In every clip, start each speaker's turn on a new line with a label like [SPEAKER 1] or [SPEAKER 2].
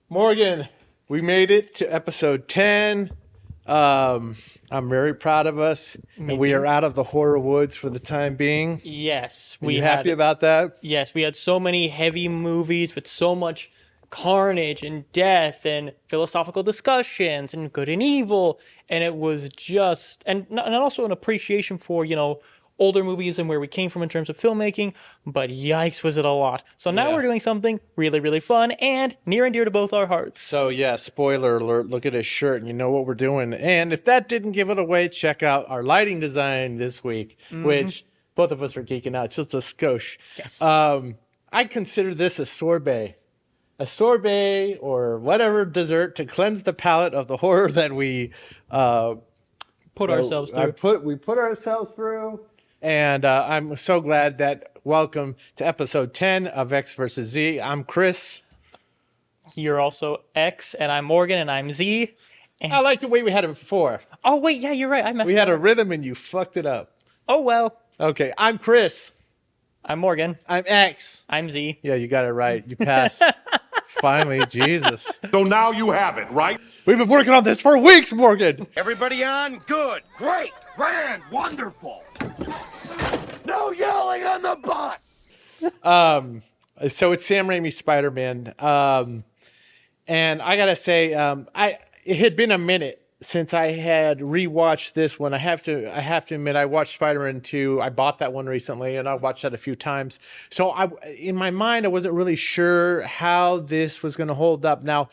[SPEAKER 1] Morgan, we made it to episode 10. I'm very proud of us. And we are out of the horror woods for the time being.
[SPEAKER 2] Yes.
[SPEAKER 1] Are you happy about that?
[SPEAKER 2] Yes, we had so many heavy movies with so much carnage and death and philosophical discussions and good and evil. And it was just, and also an appreciation for, older movies and where we came from in terms of filmmaking, but yikes was it a lot. So now we're doing something really, really fun and near and dear to both our hearts.
[SPEAKER 1] So yeah, spoiler alert, look at his shirt and you know what we're doing. And if that didn't give it away, check out our lighting design this week, which both of us are geeking out, just a skosh.
[SPEAKER 2] Yes.
[SPEAKER 1] I consider this a sorbet. A sorbet or whatever dessert to cleanse the palate of the horror that we
[SPEAKER 2] put ourselves through.
[SPEAKER 1] We put ourselves through. And I'm so glad that welcome to episode 10 of X versus Z. I'm Chris.
[SPEAKER 2] You're also X, and I'm Morgan, and I'm Z. And...
[SPEAKER 1] I like the way we had it before.
[SPEAKER 2] Oh, wait, yeah, you're right. I messed up.
[SPEAKER 1] We had a rhythm, and you fucked it up.
[SPEAKER 2] Oh, well.
[SPEAKER 1] Okay, I'm Chris.
[SPEAKER 2] I'm Morgan.
[SPEAKER 1] I'm X.
[SPEAKER 2] I'm Z.
[SPEAKER 1] Yeah, you got it right. You passed. Finally, Jesus.
[SPEAKER 3] So now you have it, right?
[SPEAKER 1] We've been working on this for weeks, Morgan.
[SPEAKER 3] Everybody on? Good. Great. Grand. Wonderful. No yelling on the bus.
[SPEAKER 1] So it's Sam Raimi Spider-Man. And I gotta say, it had been a minute since I had rewatched this one. I have to admit, I watched Spider-Man 2. I bought that one recently, and I watched that a few times. So in my mind, I wasn't really sure how this was going to hold up. Now,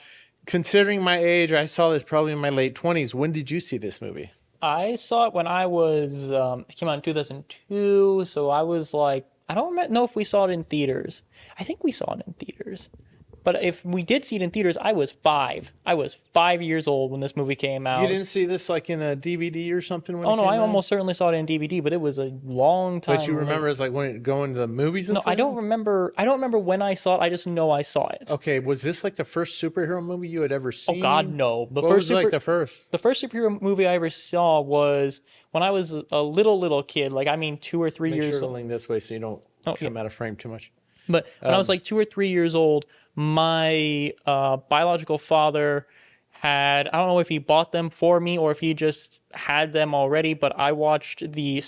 [SPEAKER 1] considering my age, I saw this probably in my late 20s. When did you see this movie?
[SPEAKER 2] I saw it when I was, it came out in 2002, so I was like, I don't know if we saw it in theaters. I think we saw it in theaters. But if we did see it in theaters, I was 5. I was 5 years old when this movie came out.
[SPEAKER 1] You didn't see this like in a DVD or something?
[SPEAKER 2] Oh, no, I almost certainly saw it in DVD, but it was a long time.
[SPEAKER 1] But you remember as like when it going to the movies and
[SPEAKER 2] stuff? No, I don't remember when I saw it. I just know I saw it.
[SPEAKER 1] Okay, was this like the first superhero movie you had ever seen?
[SPEAKER 2] Oh, God, no.
[SPEAKER 1] What was like the first?
[SPEAKER 2] The first superhero movie I ever saw was when I was a little kid. Like, I mean, 2 or 3 years old.
[SPEAKER 1] Make sure to lean this way so you don't come out of frame too much.
[SPEAKER 2] But when I was like 2 or 3 years old, my biological father had, I don't know if he bought them for me or if he just had them already, but I watched the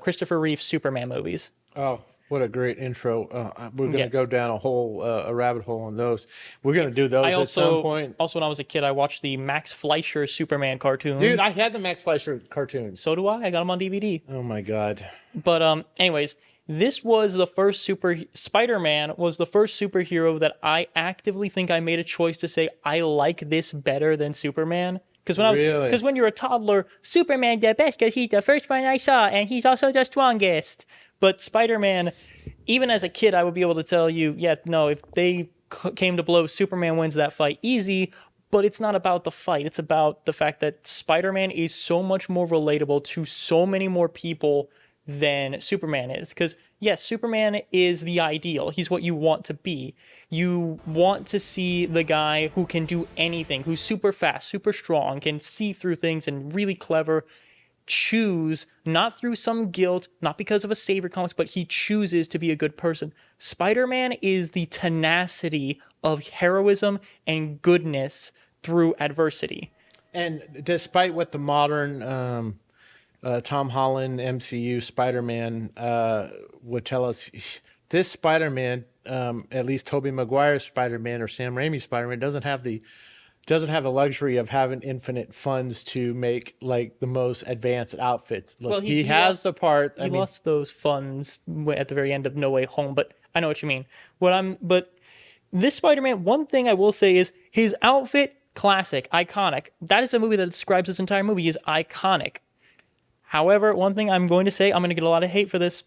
[SPEAKER 2] Christopher Reeve Superman movies.
[SPEAKER 1] Oh, what a great intro. We're going to go down a rabbit hole on those. We're going to do those at some point.
[SPEAKER 2] Also, when I was a kid, I watched the Max Fleischer Superman cartoons.
[SPEAKER 1] Dude, I had the Max Fleischer cartoons.
[SPEAKER 2] So do I. I got them on DVD.
[SPEAKER 1] Oh, my God.
[SPEAKER 2] But anyways... This was the first Spider-Man was the first superhero that I actively think I made a choice to say, I like this better than Superman. Because when you're a toddler, Superman's the best because he's the first one I saw and he's also the strongest. But Spider-Man, even as a kid, I would be able to tell you, if they came to blows, Superman wins that fight easy. But it's not about the fight. It's about the fact that Spider-Man is so much more relatable to so many more people than Superman is. Because, yes, Superman is the ideal. He's what you want to be. You want to see the guy who can do anything, who's super fast, super strong, can see through things and really clever, choose, not through some guilt, not because of a savior complex, but he chooses to be a good person. Spider-Man is the tenacity of heroism and goodness through adversity.
[SPEAKER 1] And despite what the modern Tom Holland MCU Spider-Man would tell us this Spider-Man, at least Tobey Maguire's Spider-Man or Sam Raimi's Spider-Man, doesn't have the luxury of having infinite funds to make like the most advanced outfits. Look,
[SPEAKER 2] Well,
[SPEAKER 1] he has
[SPEAKER 2] lost,
[SPEAKER 1] the part.
[SPEAKER 2] He lost those funds at the very end of No Way Home, but I know what you mean. But this Spider-Man, one thing I will say is his outfit, classic, iconic. That is a movie that describes this entire movie is iconic. However, one thing I'm going to say, I'm going to get a lot of hate for this.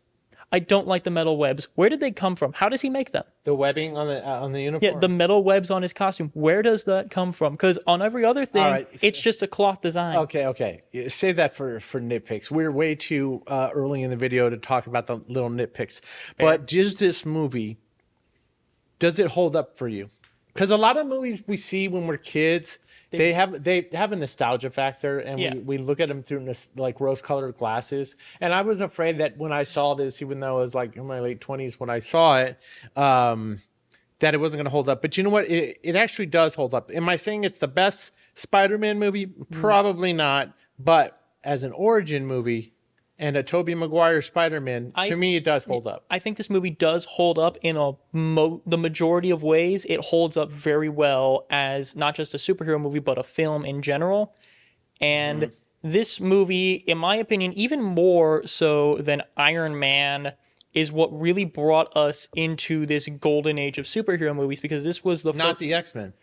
[SPEAKER 2] I don't like the metal webs. Where did they come from? How does he make them?
[SPEAKER 1] The webbing on the uniform.
[SPEAKER 2] Yeah, the metal webs on his costume. Where does that come from? Because on every other thing, it's just a cloth design.
[SPEAKER 1] Okay. Save that for nitpicks. We're way too early in the video to talk about the little nitpicks.
[SPEAKER 2] Fair.
[SPEAKER 1] But does this movie, does it hold up for you? Because a lot of movies we see when we're kids, they have a nostalgia factor, and we look at them through like rose-colored glasses. And I was afraid that when I saw this, even though I was like in my late 20s when I saw it, that it wasn't going to hold up. But you know what? It actually does hold up. Am I saying it's the best Spider-Man movie? Probably not. But as an origin movie and a Tobey Maguire Spider-Man, to me, it does hold up.
[SPEAKER 2] I think this movie does hold up in the majority of ways. It holds up very well as not just a superhero movie, but a film in general. And this movie, in my opinion, even more so than Iron Man, is what really brought us into this golden age of superhero movies, because this was
[SPEAKER 1] Not the X-Men.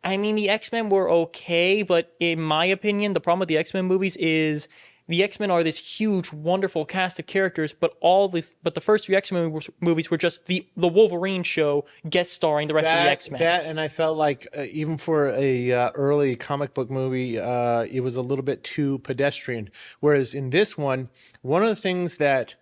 [SPEAKER 2] I mean, the X-Men were okay, but in my opinion, the problem with the X-Men movies is the X-Men are this huge, wonderful cast of characters, but the first three X-Men movies were just the Wolverine show guest starring the rest of the X-Men.
[SPEAKER 1] That, and I felt like even for a early comic book movie, it was a little bit too pedestrian. Whereas in this one of the things that,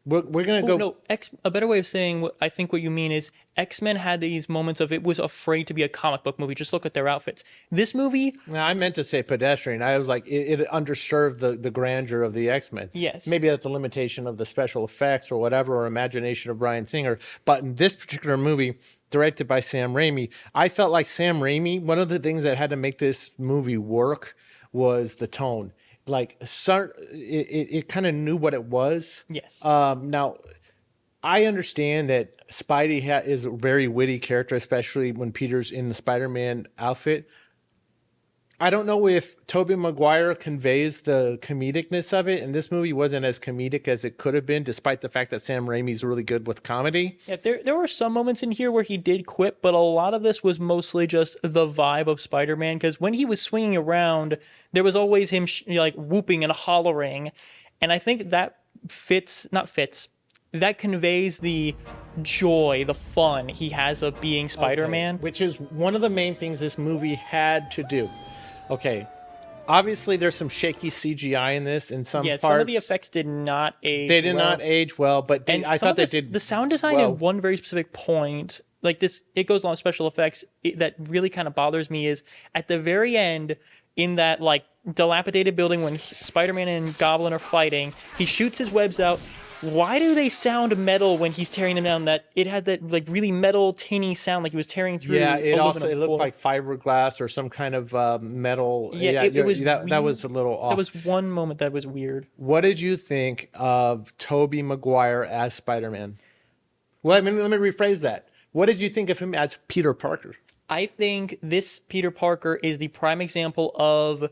[SPEAKER 1] we're gonna go.
[SPEAKER 2] No, a better way of saying what I think what you mean is X-Men had these moments of it was afraid to be a comic book movie. Just look at their outfits. This movie.
[SPEAKER 1] No, I meant to say pedestrian. I was like, it underserved the grandeur of the X-Men.
[SPEAKER 2] Yes.
[SPEAKER 1] Maybe that's a limitation of the special effects or whatever, or imagination of Bryan Singer. But in this particular movie, directed by Sam Raimi, I felt like Sam Raimi, one of the things that had to make this movie work was the tone. Like, it kind of knew what it was.
[SPEAKER 2] Yes.
[SPEAKER 1] Now, I understand that Spidey is a very witty character, especially when Peter's in the Spider-Man outfit. I don't know if Tobey Maguire conveys the comedicness of it, and this movie wasn't as comedic as it could have been, despite the fact that Sam Raimi's really good with comedy.
[SPEAKER 2] Yeah, there were some moments in here where he did quip, but a lot of this was mostly just the vibe of Spider-Man, because when he was swinging around, there was always him like whooping and hollering, and I think that that conveys the joy, the fun he has of being Spider-Man.
[SPEAKER 1] Okay, which is one of the main things this movie had to do. Okay, obviously there's some shaky CGI in this in some parts.
[SPEAKER 2] Some of the effects did not age
[SPEAKER 1] They did not age well, but I thought they did.
[SPEAKER 2] The sound design
[SPEAKER 1] well.
[SPEAKER 2] at one very specific point, like this, it goes on special effects, that really kind of bothers me is at the very end, in that like dilapidated building when Spider-Man and Goblin are fighting, he shoots his webs out. Why do they sound metal when he's tearing them down? That it had that like really metal tinny sound, like he was tearing through.
[SPEAKER 1] Yeah, it looked like fiberglass or some kind of metal.
[SPEAKER 2] Yeah, it was
[SPEAKER 1] that was a little off.
[SPEAKER 2] That was one moment that was weird.
[SPEAKER 1] What did you think of Tobey Maguire as Spider-Man? Well, I mean, let me rephrase that. What did you think of him as Peter Parker?
[SPEAKER 2] I think this Peter Parker is the prime example of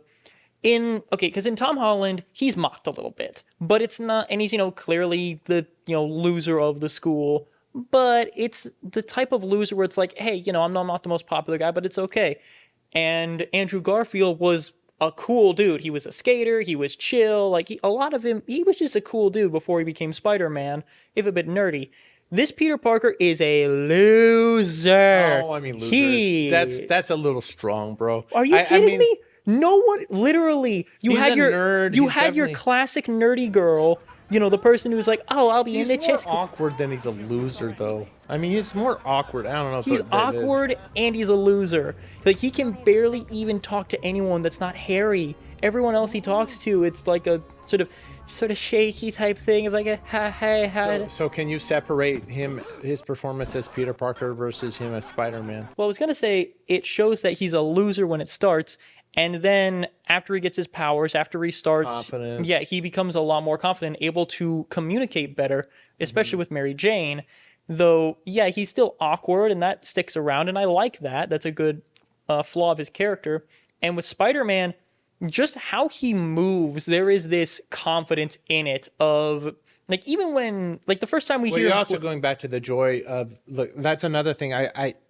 [SPEAKER 2] because in Tom Holland, he's mocked a little bit, but it's not, and he's, clearly the, loser of the school, but it's the type of loser where it's like, hey, I'm not the most popular guy, but it's okay. And Andrew Garfield was a cool dude. He was a skater. He was chill. Like he was just a cool dude before he became Spider-Man, if a bit nerdy. This Peter Parker is a loser.
[SPEAKER 1] Oh, I mean, losers. That's a little strong, bro.
[SPEAKER 2] Are you kidding me? No one, literally, you had your classic nerdy girl, the person who's like, oh, I'll be in the chess.
[SPEAKER 1] He's more awkward than he's a loser, though. I mean, he's more awkward. I don't know.
[SPEAKER 2] He's awkward and he's a loser. Like, he can barely even talk to anyone that's not Harry. Everyone else he talks to, it's like a sort of shaky type thing of like a ha.
[SPEAKER 1] So can you separate his performance as Peter Parker versus him as Spider-Man?
[SPEAKER 2] Well, I was going to say it shows that he's a loser when it starts. And then after he gets his powers, after he starts,
[SPEAKER 1] Confidence.
[SPEAKER 2] yeah, he becomes a lot more confident, able to communicate better, especially with Mary Jane. Though, yeah, he's still awkward, and that sticks around, and I like that. That's a good flaw of his character. And with Spider-Man, just how he moves, there is this confidence in it of, like, even when, like, the first time we hear...
[SPEAKER 1] You're also going back to the joy of, look, that's another thing.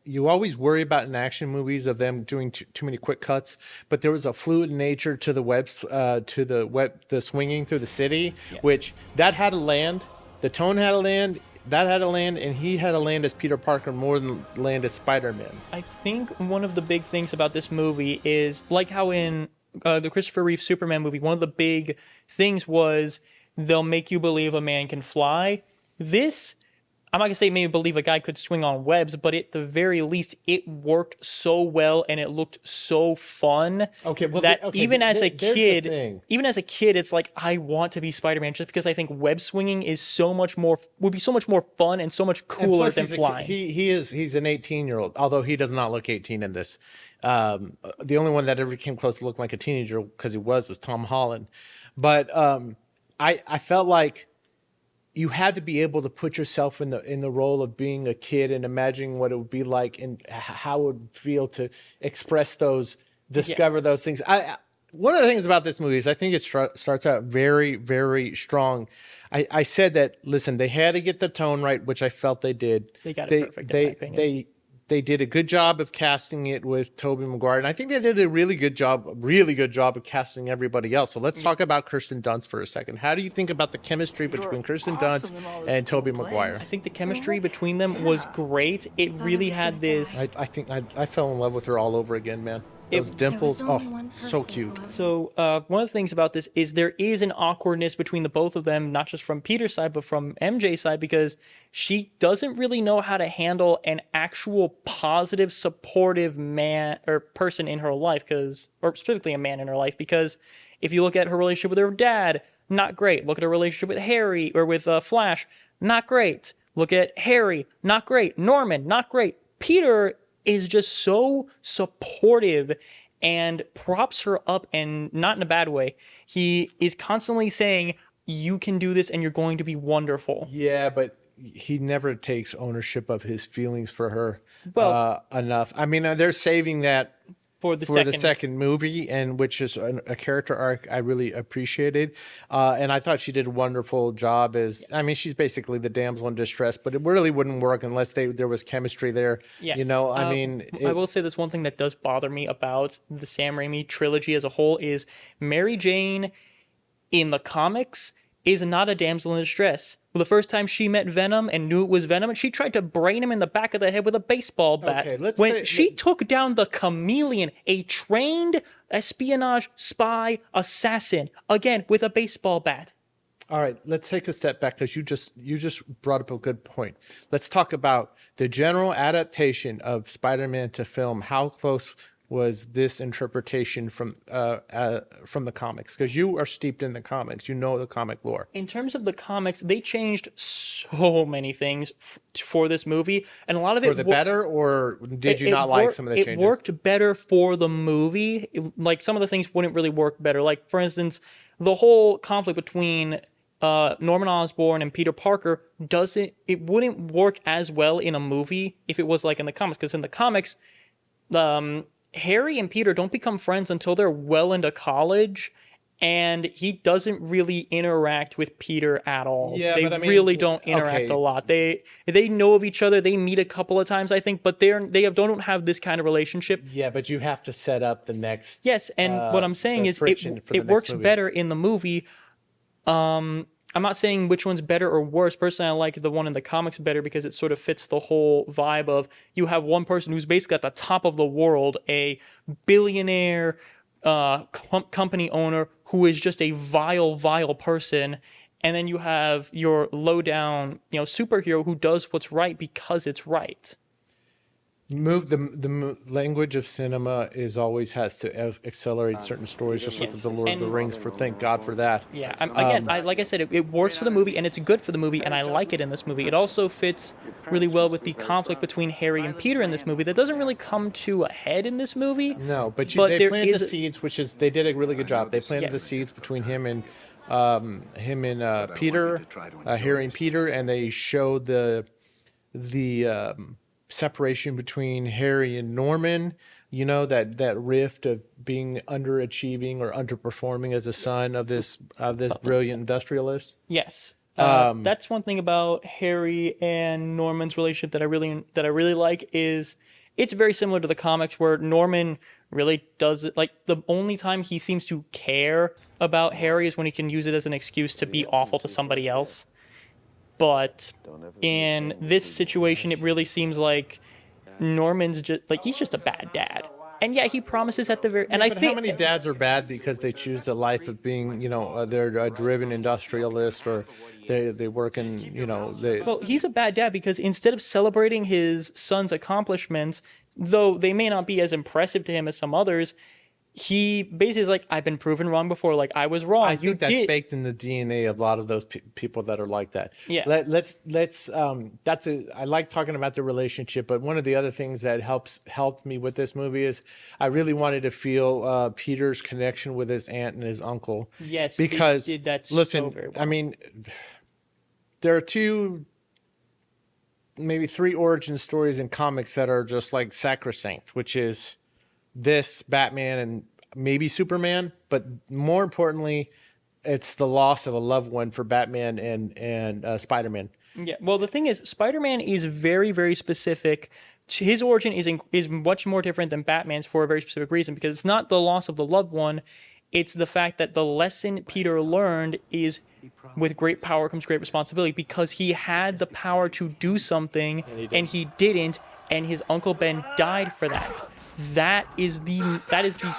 [SPEAKER 1] You always worry about in action movies of them doing too many quick cuts, but there was a fluid nature to the swinging through the city, which that had to land. The tone had to land. That had to land, and he had to land as Peter Parker more than land as Spider-Man.
[SPEAKER 2] I think one of the big things about this movie is, like how in the Christopher Reeve Superman movie, one of the big things was they'll make you believe a man can fly. This, I'm not going to say maybe believe a guy could swing on webs, but at the very least, it worked so well and it looked so fun even as a kid, it's like, I want to be Spider-Man just because I think web swinging is would be so much more fun and so much cooler than flying.
[SPEAKER 1] He's an 18-year-old, although he does not look 18 in this. The only one that ever came close to looking like a teenager because he was Tom Holland. But I felt like you had to be able to put yourself in the role of being a kid and imagining what it would be like and how it would feel to express discover those things. One of the things about this movie is I think it starts out very, very strong. I said that, listen, they had to get the tone right, which I felt they did.
[SPEAKER 2] They got it perfect, in my opinion.
[SPEAKER 1] They did a good job of casting it with Tobey Maguire, and I think they did a really good job of casting everybody else. So let's talk about Kirsten Dunst for a second. How do you think about the chemistry between Kirsten Dunst and Tobey Maguire?
[SPEAKER 2] I think the chemistry between them was great. It really had this...
[SPEAKER 1] I think I fell in love with her all over again, man. Those dimples, so cute.
[SPEAKER 2] So one of the things about this is there is an awkwardness between the both of them, not just from Peter's side, but from MJ's side, because she doesn't really know how to handle an actual positive, supportive man or person in her life, or specifically a man in her life, because if you look at her relationship with her dad, not great. Look at her relationship with Harry or with Flash, not great. Look at Harry, not great. Norman, not great. Peter is just so supportive and props her up, and not in a bad way. He is constantly saying, you can do this and you're going to be wonderful.
[SPEAKER 1] Yeah, but he never takes ownership of his feelings for her enough. I mean, they're saving that for the second movie, and which is a character arc I really appreciated. And I thought she did a wonderful job she's basically the damsel in distress, but it really wouldn't work unless there was chemistry there.
[SPEAKER 2] Yes.
[SPEAKER 1] I
[SPEAKER 2] will say that's one thing that does bother me about the Sam Raimi trilogy as a whole is Mary Jane in the comics is not a damsel in distress. Well, the first time she met Venom and knew it was Venom, she tried to brain him in the back of the head with a baseball bat. She took down the Chameleon, a trained espionage spy assassin, again with a baseball bat.
[SPEAKER 1] All right, let's take a step back because you just brought up a good point. Let's talk about the general adaptation of Spider-Man to film. How close was this interpretation from the comics? Because you are steeped in the comics, you know the comic lore.
[SPEAKER 2] In terms of the comics, they changed so many things for this movie, and a lot of it
[SPEAKER 1] for the better, or did you not like some of the changes?
[SPEAKER 2] It worked better for the movie. Like some of the things wouldn't really work better. Like for instance, the whole conflict between Norman Osborn and Peter Parker wouldn't work as well in a movie if it was like in the comics, because in the comics, Harry and Peter don't become friends until they're well into college, and he doesn't really interact with Peter at all.
[SPEAKER 1] Yeah,
[SPEAKER 2] they really don't interact a lot. They know of each other. They meet a couple of times, I think, but they don't have this kind of relationship.
[SPEAKER 1] Yeah, but you have to set up the next.
[SPEAKER 2] Yes, and what I'm saying is it works better in the movie. I'm not saying which one's better or worse. Personally, I like the one in the comics better because it sort of fits the whole vibe of you have one person who's basically at the top of the world, a billionaire company owner who is just a vile person. And then you have your low down, superhero who does what's right because it's right.
[SPEAKER 1] language of cinema is always has to accelerate certain stories. Just look at the Lord of the Rings. Thank God for that.
[SPEAKER 2] Yeah, like I said, it works for the movie and it's good for the movie, and I like it in this movie. It also fits really well with the conflict between Harry and Peter in this movie that doesn't really come to a head in this movie.
[SPEAKER 1] No, but they
[SPEAKER 2] there
[SPEAKER 1] planted
[SPEAKER 2] is
[SPEAKER 1] the seeds, which is they did a really good job. They planted the seeds between him and Peter, Harry and Peter, and they showed the separation between Harry and Norman. You know, that rift of being underachieving or underperforming as a son of this brilliant industrialist.
[SPEAKER 2] Yes. That's one thing about Harry and Norman's relationship that I really like is it's very similar to the comics where Norman really does it. Like the only time he seems to care about Harry is when he can use it as an excuse to be awful to somebody else. But in this situation, it really seems like Norman's just like he's just a bad dad. And yeah, he promises at the very and I think
[SPEAKER 1] how many dads are bad because they choose the life of being, they're a driven industrialist or they work in,
[SPEAKER 2] Well, he's a bad dad because instead of celebrating his son's accomplishments, though they may not be as impressive to him as some others, he basically is like, I've been proven wrong before. Like, I was wrong.
[SPEAKER 1] I think that's baked in the DNA of a lot of those people that are like that.
[SPEAKER 2] Yeah.
[SPEAKER 1] I like talking about the relationship, but one of the other things that helped me with this movie is I really wanted to feel Peter's connection with his aunt and his uncle.
[SPEAKER 2] Yes,
[SPEAKER 1] because
[SPEAKER 2] they did that
[SPEAKER 1] listen,
[SPEAKER 2] so very well.
[SPEAKER 1] I mean, there are maybe three origin stories in comics that are just like sacrosanct, which is this Batman and maybe Superman, but more importantly, it's the loss of a loved one for Batman and Spider-Man.
[SPEAKER 2] Yeah. Well, the thing is, Spider-Man is very, very specific. His origin is much more different than Batman's for a very specific reason, because it's not the loss of the loved one. It's the fact that the lesson Peter learned is with great power comes great responsibility, because he had the power to do something and he didn't, and his Uncle Ben died for that. That is the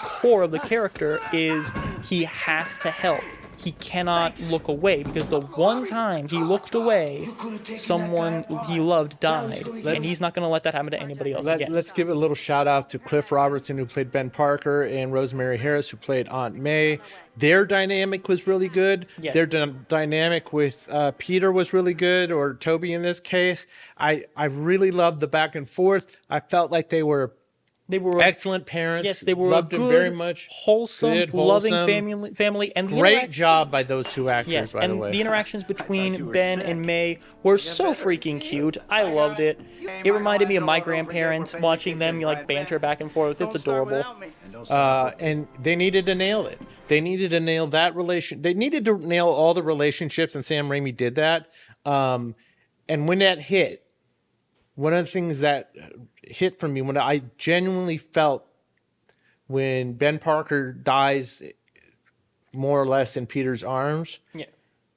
[SPEAKER 2] core of the character, is he has to help. He cannot look away, because the one time he looked away, someone he loved died, and he's not going to let that happen to anybody else again.
[SPEAKER 1] Let's give a little shout out to Cliff Robertson, who played Ben Parker, and Rosemary Harris, who played Aunt May. Their dynamic was really good.
[SPEAKER 2] Yes.
[SPEAKER 1] Their dynamic with Peter was really good, or Tobey in this case. I really loved the back and forth. I felt like they were excellent parents.
[SPEAKER 2] Yes, they were
[SPEAKER 1] loved
[SPEAKER 2] good,
[SPEAKER 1] him very much.
[SPEAKER 2] wholesome, loving family, and
[SPEAKER 1] great job by those two actors.
[SPEAKER 2] Yes,
[SPEAKER 1] by the way,
[SPEAKER 2] the interactions between Ben and May were so freaking cute. I loved it. It reminded me of my grandparents, watching them banter back and forth. It's adorable.
[SPEAKER 1] And they needed to nail it. They needed to nail that relation. They needed to nail all the relationships, and Sam Raimi did that. And when that hit, one of the things that hit for me, when I genuinely felt when Ben Parker dies more or less in Peter's arms,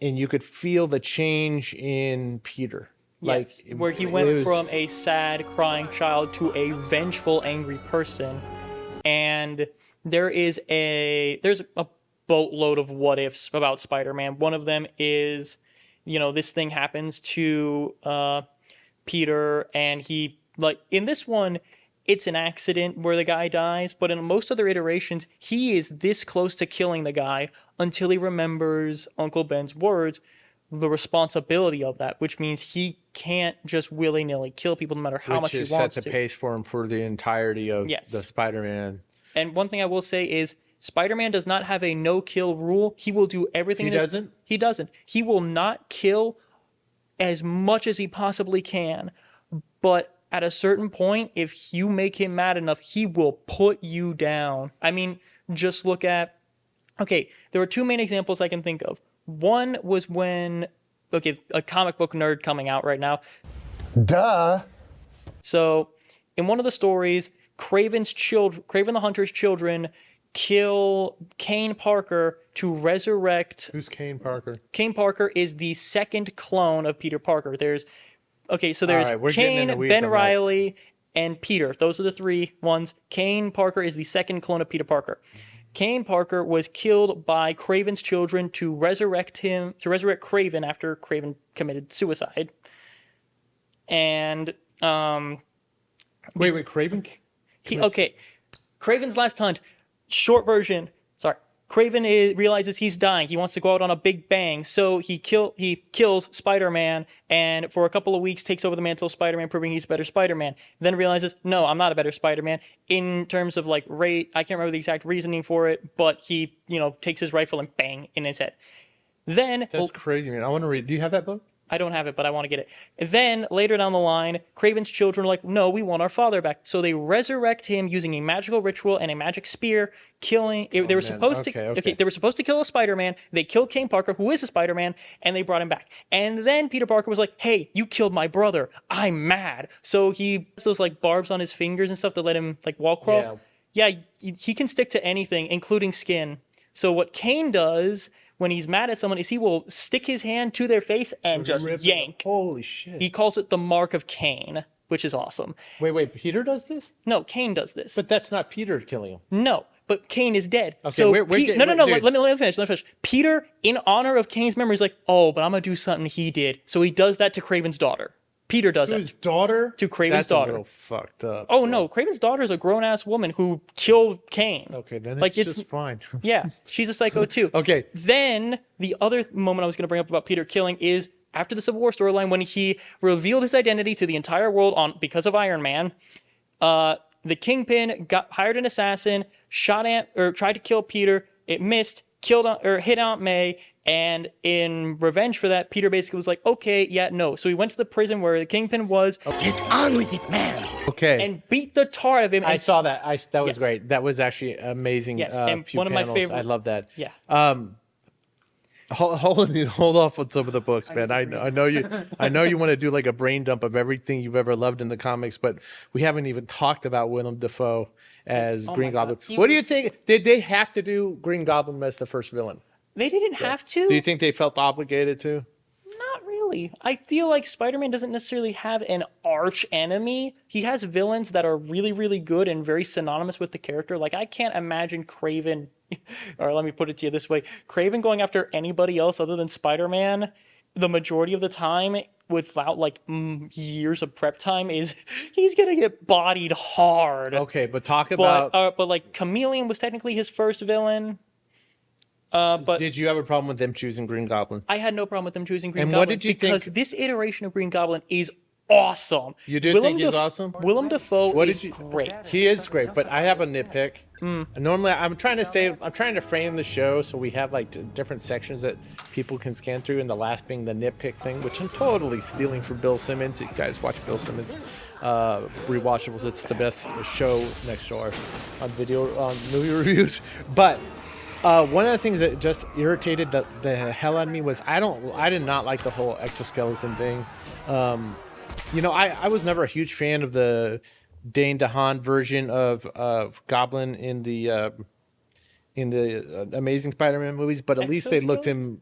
[SPEAKER 1] and you could feel the change in Peter.
[SPEAKER 2] Yes, where he went from a sad, crying child to a vengeful, angry person. And there's a boatload of what ifs about Spider-Man. One of them is, this thing happens to Peter, and he, in this one, it's an accident where the guy dies, but in most other iterations, he is this close to killing the guy until he remembers Uncle Ben's words, the responsibility of that, which means he can't just willy-nilly kill people no matter how much he wants to.
[SPEAKER 1] Which set the pace for him for the entirety of the Spider-Man.
[SPEAKER 2] And one thing I will say is, Spider-Man does not have a no-kill rule. He will do everything.
[SPEAKER 1] He doesn't?
[SPEAKER 2] He doesn't. He will not kill as much as he possibly can, but at a certain point, if you make him mad enough, he will put you down. I mean, just look at, there are two main examples I can think of. One was when, a comic book nerd coming out right now.
[SPEAKER 3] Duh.
[SPEAKER 2] So, in one of the stories, Kraven the Hunter's children kill Kane Parker to resurrect...
[SPEAKER 1] Who's Kane Parker?
[SPEAKER 2] Kane Parker is the second clone of Peter Parker. There's Kane, Ben Reilly, and Peter. Those are the three ones. Kane Parker is the second clone of Peter Parker. Kane Parker was killed by Kraven's children to resurrect Kraven after Kraven committed suicide. And
[SPEAKER 1] Wait, Craven?
[SPEAKER 2] Okay, Craven's last hunt, short version. Sorry, Craven realizes he's dying. He wants to go out on a big bang, so he kills Spider-Man, and for a couple of weeks takes over the mantle of Spider-Man, proving he's a better Spider-Man. Then realizes, no, I'm not a better Spider-Man. In terms of like rate, I can't remember the exact reasoning for it, but he takes his rifle and bang in his head. Then
[SPEAKER 1] that's crazy, man. I want to read. Do you have that book?
[SPEAKER 2] I don't have it, but I want to get it. And then later down the line, Craven's children are like, no, we want our father back. So they resurrect him using a magical ritual and a magic spear, killing. They were supposed to. Okay, they were supposed to kill a Spider-Man. They killed King Parker, who is a Spider-Man, and they brought him back. And then Peter Parker was like, hey, you killed my brother. I'm mad. So he has those like barbs on his fingers and stuff to let him like wall crawl. Yeah, he can stick to anything, including skin. So what Kane does when he's mad at someone is he will stick his hand to their face and just yank.
[SPEAKER 1] Holy shit.
[SPEAKER 2] He calls it the mark of Kane, which is awesome.
[SPEAKER 1] Wait, Peter does this?
[SPEAKER 2] No, Kane does this.
[SPEAKER 1] But that's not Peter killing him.
[SPEAKER 2] No, but Kane is dead.
[SPEAKER 1] Okay,
[SPEAKER 2] so
[SPEAKER 1] no,
[SPEAKER 2] let me finish. Peter, in honor of Kane's memory, is like, oh, but I'm going to do something he did. So he does that to Craven's daughter. Peter does
[SPEAKER 1] to
[SPEAKER 2] it.
[SPEAKER 1] His daughter?
[SPEAKER 2] To Craven's daughter.
[SPEAKER 1] That's a little fucked up.
[SPEAKER 2] Oh, no. Craven's daughter is a grown-ass woman who killed Kane.
[SPEAKER 1] Okay, then it's just fine.
[SPEAKER 2] Yeah, she's a psycho, too.
[SPEAKER 1] Okay.
[SPEAKER 2] Then, the other moment I was going to bring up about Peter killing is after the Civil War storyline, when he revealed his identity to the entire world because of Iron Man, the Kingpin hired an assassin, tried to kill Peter. It missed, hit Aunt May. And in revenge for that, Peter basically was like, okay, yeah, no. So he went to the prison where the Kingpin was.
[SPEAKER 4] Get on with it, man.
[SPEAKER 1] Okay.
[SPEAKER 2] And beat the tar out of him.
[SPEAKER 1] I saw that. That was great. That was actually amazing.
[SPEAKER 2] Yes, and one of my favorite.
[SPEAKER 1] I love that.
[SPEAKER 2] Yeah.
[SPEAKER 1] Hold off on some of the books, man. I know you want to do like a brain dump of everything you've ever loved in the comics, but we haven't even talked about Willem Defoe as Green Goblin. What do you think? Did they have to do Green Goblin as the first villain?
[SPEAKER 2] They didn't have to.
[SPEAKER 1] Do you think they felt obligated to?
[SPEAKER 2] Not really. I feel like Spider-Man doesn't necessarily have an arch enemy. He has villains that are really, really good and very synonymous with the character. Like, I can't imagine Craven, or let me put it to you this way, Craven going after anybody else other than Spider-Man the majority of the time without like years of prep time is he's gonna get bodied hard.
[SPEAKER 1] Okay, but but
[SPEAKER 2] like Chameleon was technically his first villain. But
[SPEAKER 1] did you have a problem with them choosing Green Goblin?
[SPEAKER 2] I had no problem with them choosing Green Goblin.
[SPEAKER 1] And what did you think?
[SPEAKER 2] Because this iteration of Green Goblin is awesome.
[SPEAKER 1] You do think he's awesome?
[SPEAKER 2] Willem Dafoe is great.
[SPEAKER 1] He is great, but I have a nitpick. Normally, I'm trying to frame the show so we have like different sections that people can scan through, and the last being the nitpick thing, which I'm totally stealing from Bill Simmons. You guys watch Bill Simmons rewatchables. It's the best show next to ours on movie reviews. But one of the things that just irritated the hell out of me was I did not like the whole exoskeleton thing. I was never a huge fan of the Dane DeHaan version of Goblin in the Amazing Spider-Man movies, but at least they looked him.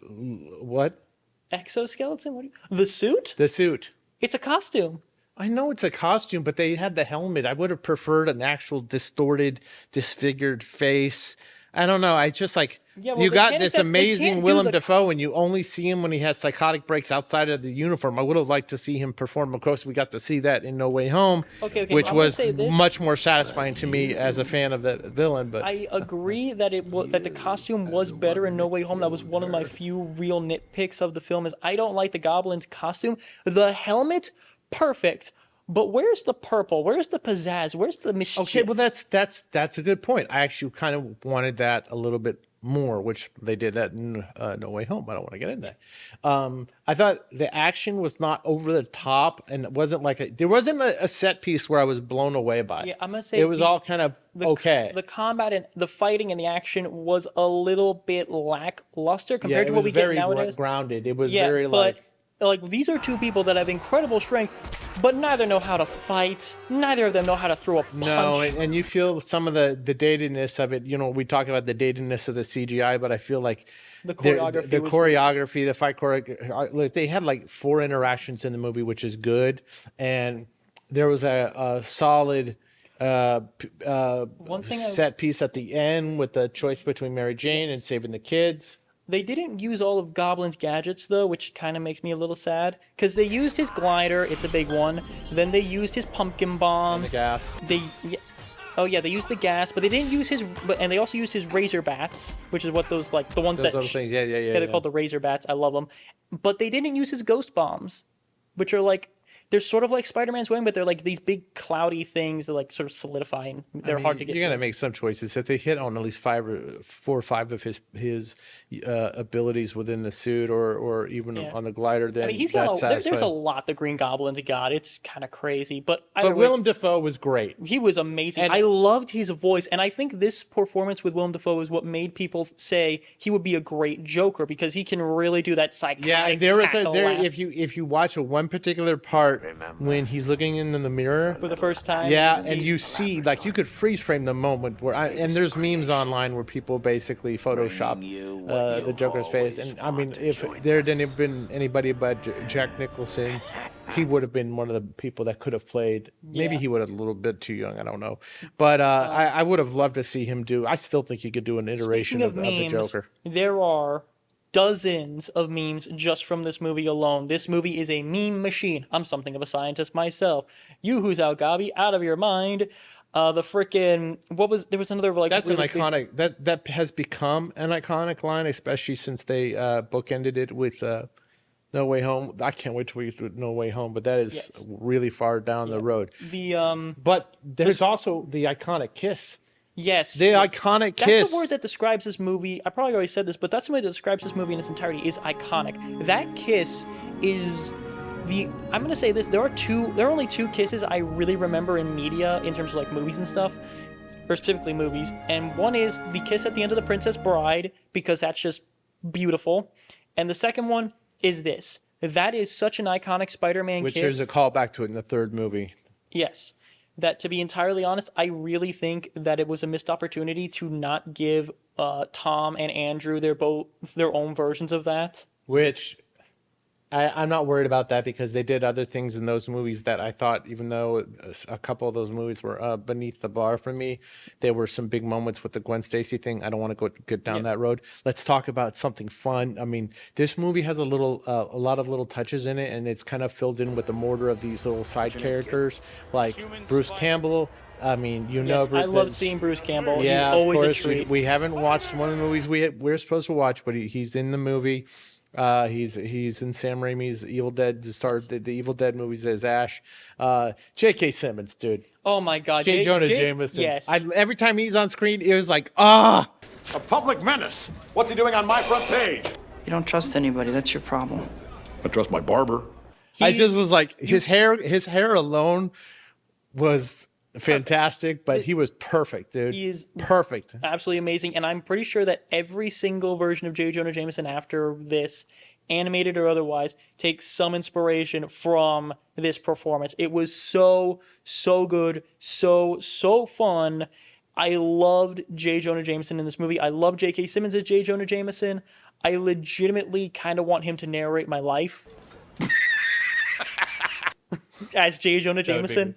[SPEAKER 1] What?
[SPEAKER 2] Exoskeleton? The suit?
[SPEAKER 1] The suit.
[SPEAKER 2] It's a costume.
[SPEAKER 1] I know it's a costume, but they had the helmet. I would have preferred an actual distorted, disfigured face. I don't know. I just you got this amazing Willem Dafoe, and you only see him when he has psychotic breaks outside of the uniform. I would have liked to see him perform. Of course, we got to see that in No Way Home, which was much more satisfying to me as a fan of the villain. But
[SPEAKER 2] I agree that that the costume was better in No Way Home. That was one of my few real nitpicks of the film. Is I don't like the Goblin's costume. The helmet, perfect. But where's the purple? Where's the pizzazz? Where's the mischief?
[SPEAKER 1] Okay, well that's a good point. I actually kind of wanted that a little bit more, which they did that in No Way Home. I don't want to get into that. I thought the action was not over the top, and it wasn't there wasn't a set piece where I was blown away by.
[SPEAKER 2] Yeah, I'm gonna say
[SPEAKER 1] it was all kind of okay.
[SPEAKER 2] The combat and the fighting and the action was a little bit lackluster compared to what we get nowadays.
[SPEAKER 1] It was very grounded. It was very like
[SPEAKER 2] these are two people that have incredible strength, but neither know how to fight. Neither of them know how to throw a punch.
[SPEAKER 1] No, and you feel some of the datedness of it. We talk about the datedness of the CGI, but I feel like
[SPEAKER 2] the choreography,
[SPEAKER 1] the fight choreography. They had like 4 interactions in the movie, which is good, and there was a solid set piece at the end with the choice between Mary Jane and saving the kids.
[SPEAKER 2] They didn't use all of Goblin's gadgets, though, which kind of makes me a little sad. Because they used his glider, it's a big one. Then they used his pumpkin bombs.
[SPEAKER 1] And the gas.
[SPEAKER 2] Oh yeah, they used the gas, but they didn't use his. And they also used his razor bats, which is what those like the ones
[SPEAKER 1] Those
[SPEAKER 2] that.
[SPEAKER 1] other things, yeah.
[SPEAKER 2] They're called the razor bats. I love them, but they didn't use his ghost bombs, which are like they're sort of like Spider-Man's wing, but they're like these big cloudy things that like sort of solidify and they're hard to get.
[SPEAKER 1] You're gonna make some choices. If they hit on at least 4 or 5 of his abilities within the suit, or even on the glider, then
[SPEAKER 2] he's
[SPEAKER 1] that's
[SPEAKER 2] got there's a
[SPEAKER 1] satisfying.
[SPEAKER 2] lot the Green Goblin's got. It's kind of crazy, but
[SPEAKER 1] Willem Dafoe was great.
[SPEAKER 2] He was amazing.
[SPEAKER 1] And
[SPEAKER 2] I loved his voice, and I think this performance with Willem Dafoe is what made people say he would be a great Joker because he can really do that psychotic.
[SPEAKER 1] Yeah, there was
[SPEAKER 2] cackle
[SPEAKER 1] there
[SPEAKER 2] laugh.
[SPEAKER 1] if you watch one particular part when he's looking in the mirror
[SPEAKER 2] for the first time.
[SPEAKER 1] Yeah, and you see, like, you could freeze frame the moment where, and there's memes online where people basically Photoshop the Joker's face. And I mean, if there hadn't been anybody but Jack Nicholson, he would have been one of the people that could have played. Maybe he would have a little bit too young, I don't know. But I would have loved to see him do. I still think he could do an iteration of the Joker.
[SPEAKER 2] There are dozens of memes just from this movie alone. This movie is a meme machine. I'm something of a scientist myself. You who's out, Gabi, out of your mind. The frickin' there was another like
[SPEAKER 1] that's
[SPEAKER 2] really
[SPEAKER 1] an iconic that has become an iconic line, especially since they bookended it with No Way Home. I can't wait till we do No Way Home, but that is really far down the road. But there's also the iconic kiss.
[SPEAKER 2] Yes.
[SPEAKER 1] The iconic kiss.
[SPEAKER 2] That's a word that describes this movie. I probably already said this, but that's the way that describes this movie in its entirety is iconic. That kiss is I'm going to say this, there are only 2 kisses I really remember in media in terms of like movies and stuff, or specifically movies. And one is the kiss at the end of The Princess Bride, because that's just beautiful. And the second one is this. That is such an iconic Spider-Man kiss.
[SPEAKER 1] Which there's a callback to it in the 3rd movie.
[SPEAKER 2] Yes. That, to be entirely honest, I really think that it was a missed opportunity to not give Tom and Andrew their own versions of that.
[SPEAKER 1] Which I'm not worried about that because they did other things in those movies that I thought, even though a couple of those movies were beneath the bar for me, there were some big moments with the Gwen Stacy thing. I don't want to get down that road. Let's talk about something fun. I mean, this movie has a lot of little touches in it, and it's kind of filled in with the mortar of these little side characters, like Bruce Campbell. I mean,
[SPEAKER 2] I love seeing Bruce Campbell.
[SPEAKER 1] Yeah,
[SPEAKER 2] he's always
[SPEAKER 1] of course.
[SPEAKER 2] a treat.
[SPEAKER 1] We haven't watched one of the movies we're supposed to watch, but he's in the movie. He's in Sam Raimi's Evil Dead, the Evil Dead movies as Ash. J.K. Simmons, dude.
[SPEAKER 2] Oh my God,
[SPEAKER 1] J. Jonah Jameson.
[SPEAKER 2] Yes.
[SPEAKER 1] Every time he's on screen, it was like, A
[SPEAKER 3] public menace. What's he doing on my front page?
[SPEAKER 5] You don't trust anybody. That's your problem.
[SPEAKER 3] I trust my barber.
[SPEAKER 1] I just was like, his hair alone was fantastic, but he was perfect, dude.
[SPEAKER 2] He is
[SPEAKER 1] perfect,
[SPEAKER 2] absolutely amazing, and I'm pretty sure that every single version of J. Jonah Jameson after this, animated or otherwise, takes some inspiration from this performance. It was so good, so fun. I loved J. Jonah Jameson in this movie. I love J.K. Simmons as J. Jonah Jameson. I legitimately kind of want him to narrate my life as J. Jonah Jameson.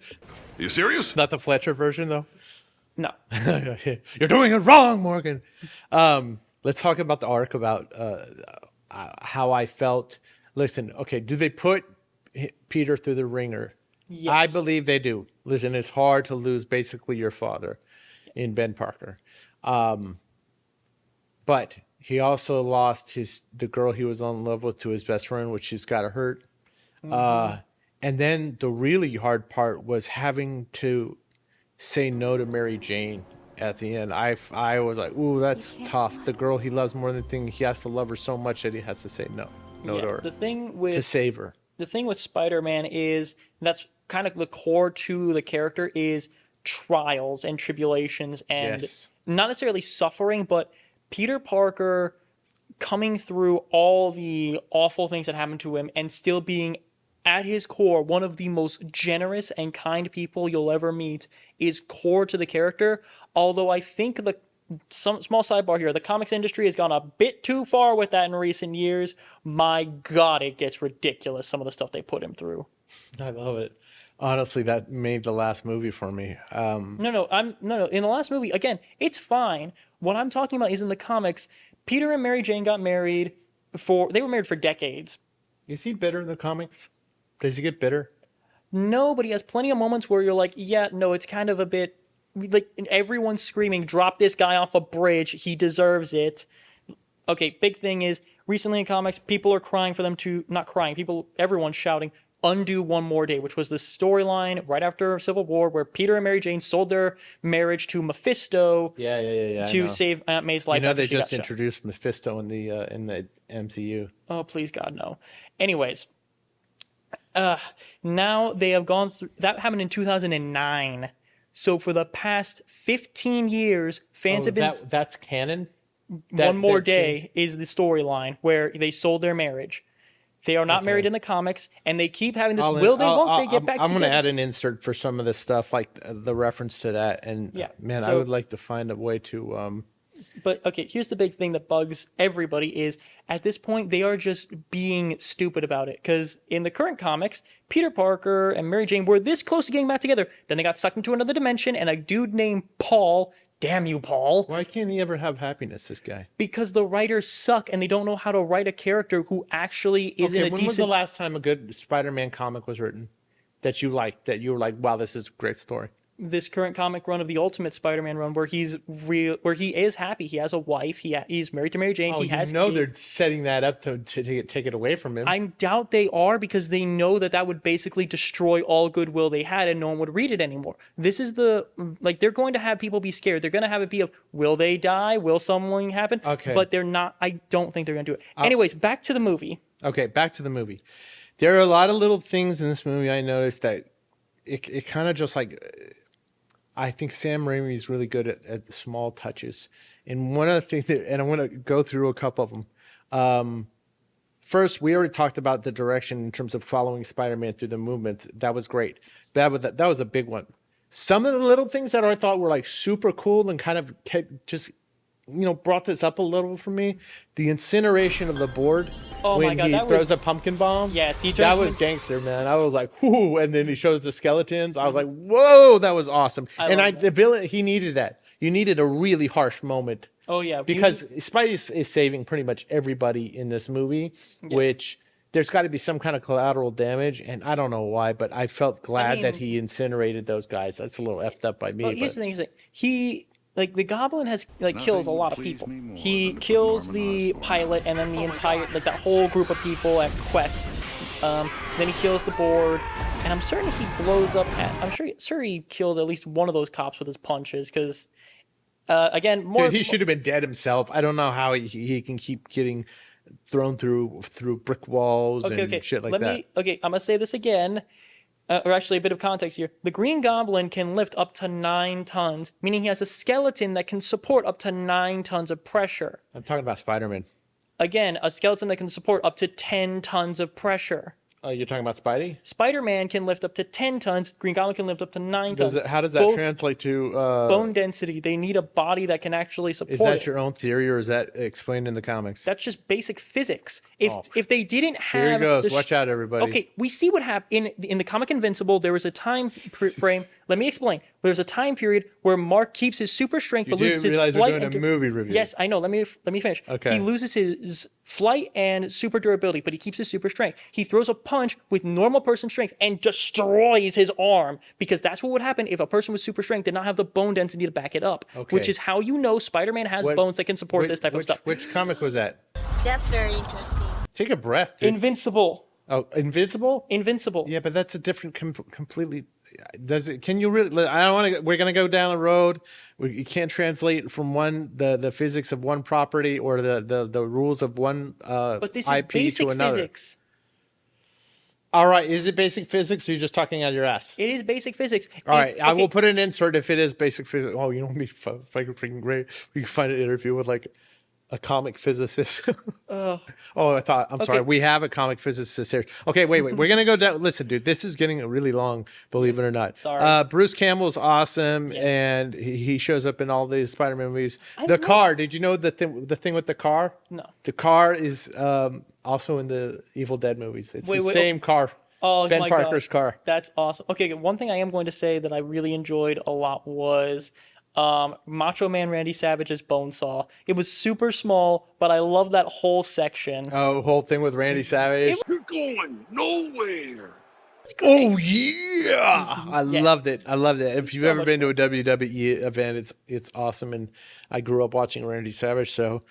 [SPEAKER 3] Are you serious?
[SPEAKER 1] Not the Fletcher version, though.
[SPEAKER 2] No.
[SPEAKER 1] You're doing it wrong, Morgan. Let's talk about the arc, about how I felt. Listen, okay, do they put Peter through the ringer?
[SPEAKER 2] Yes.
[SPEAKER 1] I believe they do. Listen, it's hard to lose basically your father in Ben Parker. But he also lost the girl he was in love with to his best friend, which has got to hurt. Mm-hmm. And then the really hard part was having to say no to Mary Jane at the end. I was like, ooh, that's tough. The girl he loves more than anything, he has to love her so much that he has to say no to her. To save her.
[SPEAKER 2] The thing with Spider-Man is that's kind of the core to the character is trials and tribulations and not necessarily suffering, but Peter Parker coming through all the awful things that happened to him and still being at his core, one of the most generous and kind people you'll ever meet is core to the character. Although I think some small sidebar here, the comics industry has gone a bit too far with that in recent years. My God, it gets ridiculous, some of the stuff they put him through.
[SPEAKER 1] I love it. Honestly, that made the last movie for me.
[SPEAKER 2] No. In the last movie, again, it's fine. What I'm talking about is in the comics, Peter and Mary Jane got married they were married for decades.
[SPEAKER 1] Is he bitter in the comics? Does he get bitter?
[SPEAKER 2] No, but he has plenty of moments where you're like, yeah, no, it's kind of a bit like everyone's screaming, drop this guy off a bridge. He deserves it. Okay, big thing is recently in comics, people are crying for them to, not crying, everyone's shouting, undo One More Day, which was the storyline right after Civil War where Peter and Mary Jane sold their marriage to Mephisto to save Aunt May's life.
[SPEAKER 1] You know, they just introduced Mephisto in the MCU.
[SPEAKER 2] Oh, please, God, no. Anyways, now they have gone through, that happened in 2009. So for the past 15 years, fans have been...
[SPEAKER 1] That's canon?
[SPEAKER 2] One More Day is the storyline where they sold their marriage. They are not married in the comics, and they keep having this, won't they get back together?
[SPEAKER 1] I'm going to add an insert for some of this stuff, like the reference to that. And, I would like to find a way to...
[SPEAKER 2] But, okay, here's the big thing that bugs everybody is, at this point, they are just being stupid about it. Because in the current comics, Peter Parker and Mary Jane were this close to getting back together. Then they got sucked into another dimension, and a dude named Paul... Damn you, Paul.
[SPEAKER 1] Why can't he ever have happiness, this guy?
[SPEAKER 2] Because the writers suck and they don't know how to write a character who actually is in a decent...
[SPEAKER 1] When was the last time a good Spider-Man comic was written that you liked, that you were like, wow, this is a great story?
[SPEAKER 2] This current comic run of the Ultimate Spider-Man run where he is happy. He has a wife. He's married to Mary Jane. He has kids.
[SPEAKER 1] They're setting that up to take it away from him.
[SPEAKER 2] I doubt they are because they know that would basically destroy all goodwill they had and no one would read it anymore. This is they're going to have people be scared. They're going to have it be of, will they die? Will something happen?
[SPEAKER 1] Okay.
[SPEAKER 2] But they're not, I don't think they're going to do it. Anyways, back to the movie.
[SPEAKER 1] Okay, back to the movie. There are a lot of little things in this movie I noticed that it kind of just like... I think Sam Raimi is really good at the small touches. And one of the things and I'm going to go through a couple of them. First, we already talked about the direction in terms of following Spider-Man through the movement. That was great. That was a big one. Some of the little things that I thought were like super cool and kind of just, brought this up a little for me. The incineration of the board when he throws a pumpkin bomb.
[SPEAKER 2] Yes,
[SPEAKER 1] that was gangster, man. I was like, whoo, and then he shows the skeletons. I was like, whoa, that was awesome. The villain, he needed that. You needed a really harsh moment.
[SPEAKER 2] Oh yeah,
[SPEAKER 1] because Spidey is saving pretty much everybody in this movie, which there's got to be some kind of collateral damage, and I don't know why, but I felt glad that he incinerated those guys. That's a little effed up by me.
[SPEAKER 2] Well, here's the thing: the Goblin kills a lot of people. He kills the pilot and then the entire, that whole group of people at Quest. Then he kills the board, and I'm certain he blows up I'm sure he killed at least one of those cops with his punches, because, again,
[SPEAKER 1] he should have been dead himself. I don't know how he can keep getting thrown through brick walls and shit like that.
[SPEAKER 2] I'm going to say this again. Or actually, a bit of context here. The Green Goblin can lift up to 9 tons, meaning he has a skeleton that can support up to 9 tons of pressure.
[SPEAKER 1] I'm talking about Spider-Man.
[SPEAKER 2] Again, a skeleton that can support up to 10 tons of pressure.
[SPEAKER 1] Oh, you're talking about Spidey?
[SPEAKER 2] Spider-Man can lift up to 10 tons. Green Goblin can lift up to 9 tons.
[SPEAKER 1] How does that translate to...
[SPEAKER 2] bone density. They need a body that can actually support it.
[SPEAKER 1] Is that your own theory, or is that explained in the comics?
[SPEAKER 2] That's just basic physics. If they didn't have...
[SPEAKER 1] Here he goes. Watch out, everybody.
[SPEAKER 2] Okay, we see what happened. In the comic Invincible, there was a time frame... Let me explain. There's a time period where Mark keeps his super strength but loses his flight... You
[SPEAKER 1] realize we're doing a movie review.
[SPEAKER 2] Yes, I know. Let me finish.
[SPEAKER 1] Okay.
[SPEAKER 2] He loses his flight and super durability, but he keeps his super strength. He throws a punch with normal person strength and destroys his arm, because that's what would happen if a person with super strength did not have the bone density to back it up, which is how you know Spider-Man has bones that can support this type of stuff.
[SPEAKER 1] Which comic was that?
[SPEAKER 6] That's very interesting.
[SPEAKER 1] Take a breath, dude.
[SPEAKER 2] Invincible.
[SPEAKER 1] Oh, Invincible?
[SPEAKER 2] Invincible.
[SPEAKER 1] Yeah, but that's a different, completely... Does it? Can you really? I don't want to. We're gonna go down a road. You can't translate from the physics of one property or the rules of one
[SPEAKER 2] but this
[SPEAKER 1] IP
[SPEAKER 2] is basic
[SPEAKER 1] to another.
[SPEAKER 2] Physics.
[SPEAKER 1] All right, is it basic physics, or are you just talking out of your ass?
[SPEAKER 2] It is basic physics.
[SPEAKER 1] All right, I will put an insert if it is basic physics. Oh, you know me, freaking great. We can find an interview with like a comic physicist. I'm sorry. We have a comic physicist here. Okay, wait. We're going to go down. Listen, dude, this is getting really long, believe it or not.
[SPEAKER 2] Sorry.
[SPEAKER 1] Bruce Campbell's awesome, and he shows up in all these Spider-Man movies. Car, did you know the thing with the car?
[SPEAKER 2] No.
[SPEAKER 1] The car is also in the Evil Dead movies. It's the same car.
[SPEAKER 2] Oh,
[SPEAKER 1] Ben
[SPEAKER 2] my
[SPEAKER 1] Parker's
[SPEAKER 2] God.
[SPEAKER 1] car.
[SPEAKER 2] That's awesome. Okay, one thing I am going to say that I really enjoyed a lot was Macho Man Randy Savage's Bonesaw. It was super small, but I love that whole section.
[SPEAKER 1] Oh, whole thing with Randy Savage.
[SPEAKER 3] You're going nowhere.
[SPEAKER 1] Oh yeah, I
[SPEAKER 2] Yes.
[SPEAKER 1] loved it. I loved it. If you've
[SPEAKER 2] So
[SPEAKER 1] ever
[SPEAKER 2] much
[SPEAKER 1] been to a WWE event, it's awesome. And I grew up watching Randy Savage, so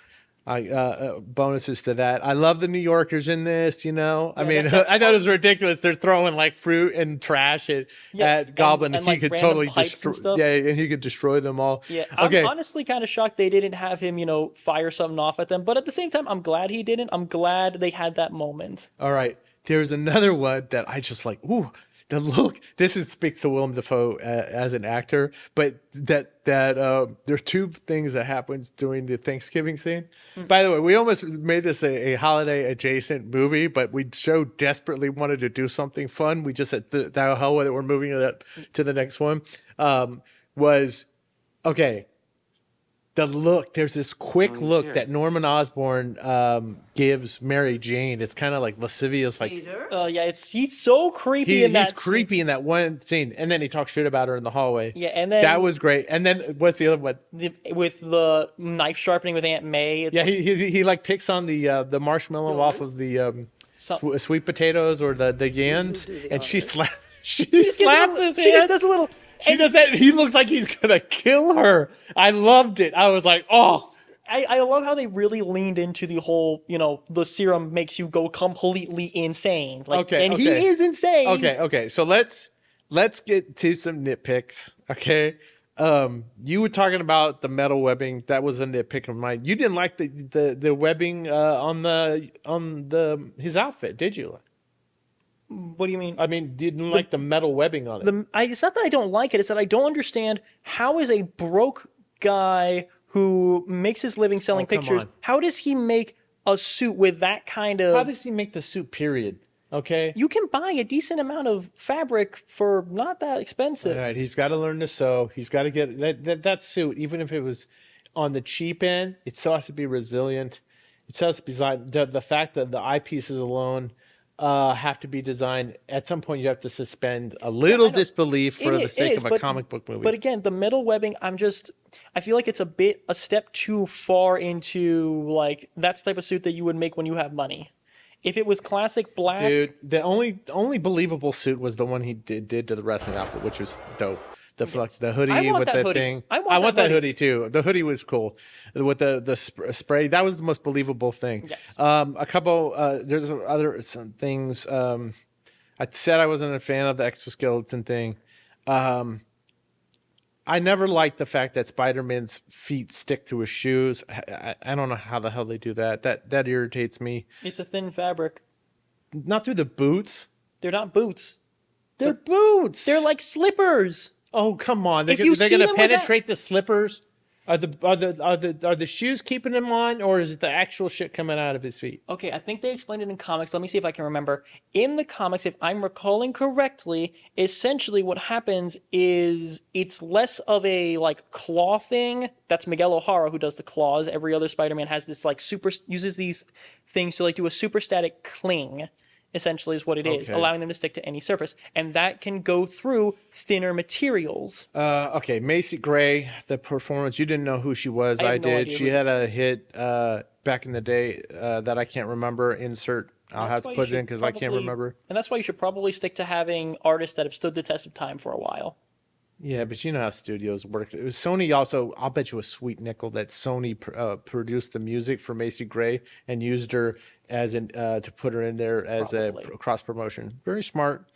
[SPEAKER 1] I bonuses to that. I love the New Yorkers in this. You know, I mean, I thought it was ridiculous. They're throwing like fruit and trash at Goblin,
[SPEAKER 2] and
[SPEAKER 1] he
[SPEAKER 2] like
[SPEAKER 1] could
[SPEAKER 2] random
[SPEAKER 1] totally
[SPEAKER 2] pipes and
[SPEAKER 1] destroy.
[SPEAKER 2] stuff.
[SPEAKER 1] Yeah, and he could destroy them all.
[SPEAKER 2] Yeah,
[SPEAKER 1] Okay.
[SPEAKER 2] I'm honestly kind of shocked they didn't have him, fire something off at them. But at the same time, I'm glad he didn't. I'm glad they had that moment.
[SPEAKER 1] All right. There's another one that I just like. Ooh, the look. This speaks to Willem Dafoe as an actor, but there's two things that happens during the Thanksgiving scene. By the way, we almost made this a holiday adjacent movie, but we so desperately wanted to do something fun. We just said the hell with it. We're moving it up to the next one. Was okay. The look, there's this quick look that Norman Osborn gives Mary Jane. It's kind of like lascivious, like
[SPEAKER 2] Yeah, he's so creepy in that
[SPEAKER 1] he's creepy in that one scene, and then he talks shit about her in the hallway.
[SPEAKER 2] Yeah, and then
[SPEAKER 1] that was great. And then what's the other one?
[SPEAKER 2] with the knife sharpening with Aunt May. It's
[SPEAKER 1] Yeah, he like picks on the marshmallow off of the sweet potatoes or the yams, and she slaps his
[SPEAKER 2] She
[SPEAKER 1] hand.
[SPEAKER 2] just does a little.
[SPEAKER 1] She does that. He looks like he's gonna kill her. I loved it. I was like, oh.
[SPEAKER 2] I love how they really leaned into the whole, the serum makes you go completely insane. He is insane.
[SPEAKER 1] Okay. So let's get to some nitpicks. Okay. You were talking about the metal webbing. That was a nitpick of mine. You didn't like the webbing on his outfit, did you?
[SPEAKER 2] What do you mean?
[SPEAKER 1] I mean, didn't like the metal webbing on it.
[SPEAKER 2] It's not that I don't like it. It's that I don't understand how is a broke guy who makes his living selling pictures, how does he make a suit with that kind of...
[SPEAKER 1] How does he make the suit, period? Okay?
[SPEAKER 2] You can buy a decent amount of fabric for not that expensive.
[SPEAKER 1] All right, he's got to learn to sew. He's got to get... That suit, even if it was on the cheap end, it still has to be resilient. It still has to be designed... The fact that the eyepieces alone... have to be designed. At some point, you have to suspend a little disbelief for the sake of a comic book movie.
[SPEAKER 2] But again, the metal webbing, I feel like it's a step too far into like that's the type of suit that you would make when you have money. If it was classic black,
[SPEAKER 1] dude, the only believable suit was the one he did to the wrestling outfit, which was dope. The hoodie with the
[SPEAKER 2] hoodie.
[SPEAKER 1] thing.
[SPEAKER 2] I want
[SPEAKER 1] that hoodie too. The hoodie was cool with the spray. That was the most believable thing.
[SPEAKER 2] Yes.
[SPEAKER 1] A couple. There's some things. I said I wasn't a fan of the exoskeleton thing. I never liked the fact that Spider-Man's feet stick to his shoes. I don't know how the hell they do that. That irritates me.
[SPEAKER 2] It's a thin fabric.
[SPEAKER 1] Not through the boots.
[SPEAKER 2] They're not boots.
[SPEAKER 1] They're boots.
[SPEAKER 2] They're like slippers.
[SPEAKER 1] Oh, come on! They're
[SPEAKER 2] you
[SPEAKER 1] going
[SPEAKER 2] see
[SPEAKER 1] to
[SPEAKER 2] them
[SPEAKER 1] penetrate the slippers. Are the shoes keeping him on, or is it the actual shit coming out of his feet?
[SPEAKER 2] Okay, I think they explained it in comics. Let me see if I can remember. In the comics, if I'm recalling correctly, essentially what happens is it's less of a like claw thing. That's Miguel O'Hara who does the claws. Every other Spider-Man has this like uses these things to like do a super static cling. Essentially is what it is, allowing them to stick to any surface. And that can go through thinner materials.
[SPEAKER 1] Okay, Macy Gray, the performance, you didn't know who she was. I
[SPEAKER 2] have no
[SPEAKER 1] did.
[SPEAKER 2] idea
[SPEAKER 1] She had a hit back in the day that I can't remember. I'll have to put it in because I can't remember.
[SPEAKER 2] And that's why you should probably stick to having artists that have stood the test of time for a while.
[SPEAKER 1] Yeah, but you know how studios work. It was Sony also, I'll bet you a sweet nickel that Sony produced the music for Macy Gray and used her as to put her in there as a cross promotion. Very smart.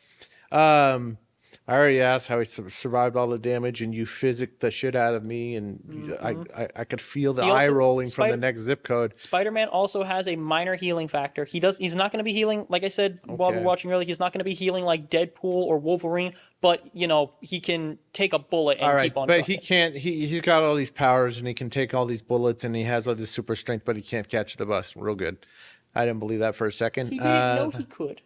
[SPEAKER 1] I already asked how he survived all the damage, and you physicked the shit out of me, and I could feel the eye rolling from the next zip code.
[SPEAKER 2] Spider-Man also has a minor healing factor. He's not going to be healing, like I said while we were watching earlier, he's not going to be healing like Deadpool or Wolverine, but, he can take a bullet and keep on
[SPEAKER 1] but
[SPEAKER 2] trucking.
[SPEAKER 1] he can't, he's got all these powers, and he can take all these bullets, and he has all this super strength, but he can't catch the bus. Real good. I didn't believe that for a second.
[SPEAKER 2] He didn't know he could.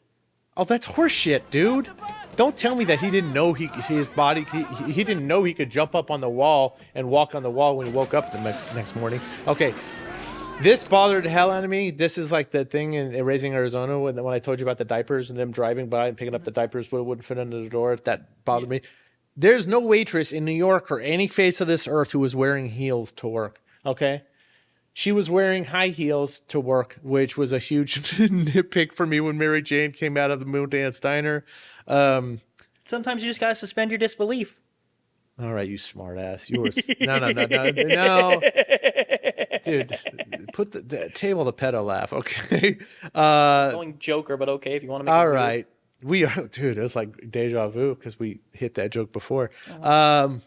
[SPEAKER 1] Oh, that's horseshit, dude. Don't tell me that he didn't know he didn't know he could jump up on the wall and walk on the wall when he woke up the next morning. Okay. This bothered the hell out of me. This is like the thing in Raising Arizona when I told you about the diapers and them driving by and picking up the diapers but it wouldn't fit under the door. That bothered me. There's no waitress in New York or any face of this earth who was wearing heels to work. Okay? She was wearing high heels to work, which was a huge nitpick for me when Mary Jane came out of the Moondance Diner.
[SPEAKER 2] Sometimes you just gotta suspend your disbelief.
[SPEAKER 1] All right, you smart ass. You were no. Dude, put the table the pedo laugh, okay?
[SPEAKER 2] Going Joker, but okay if you want to make
[SPEAKER 1] All
[SPEAKER 2] it
[SPEAKER 1] right. We are, dude, it's like deja vu because we hit that joke before. The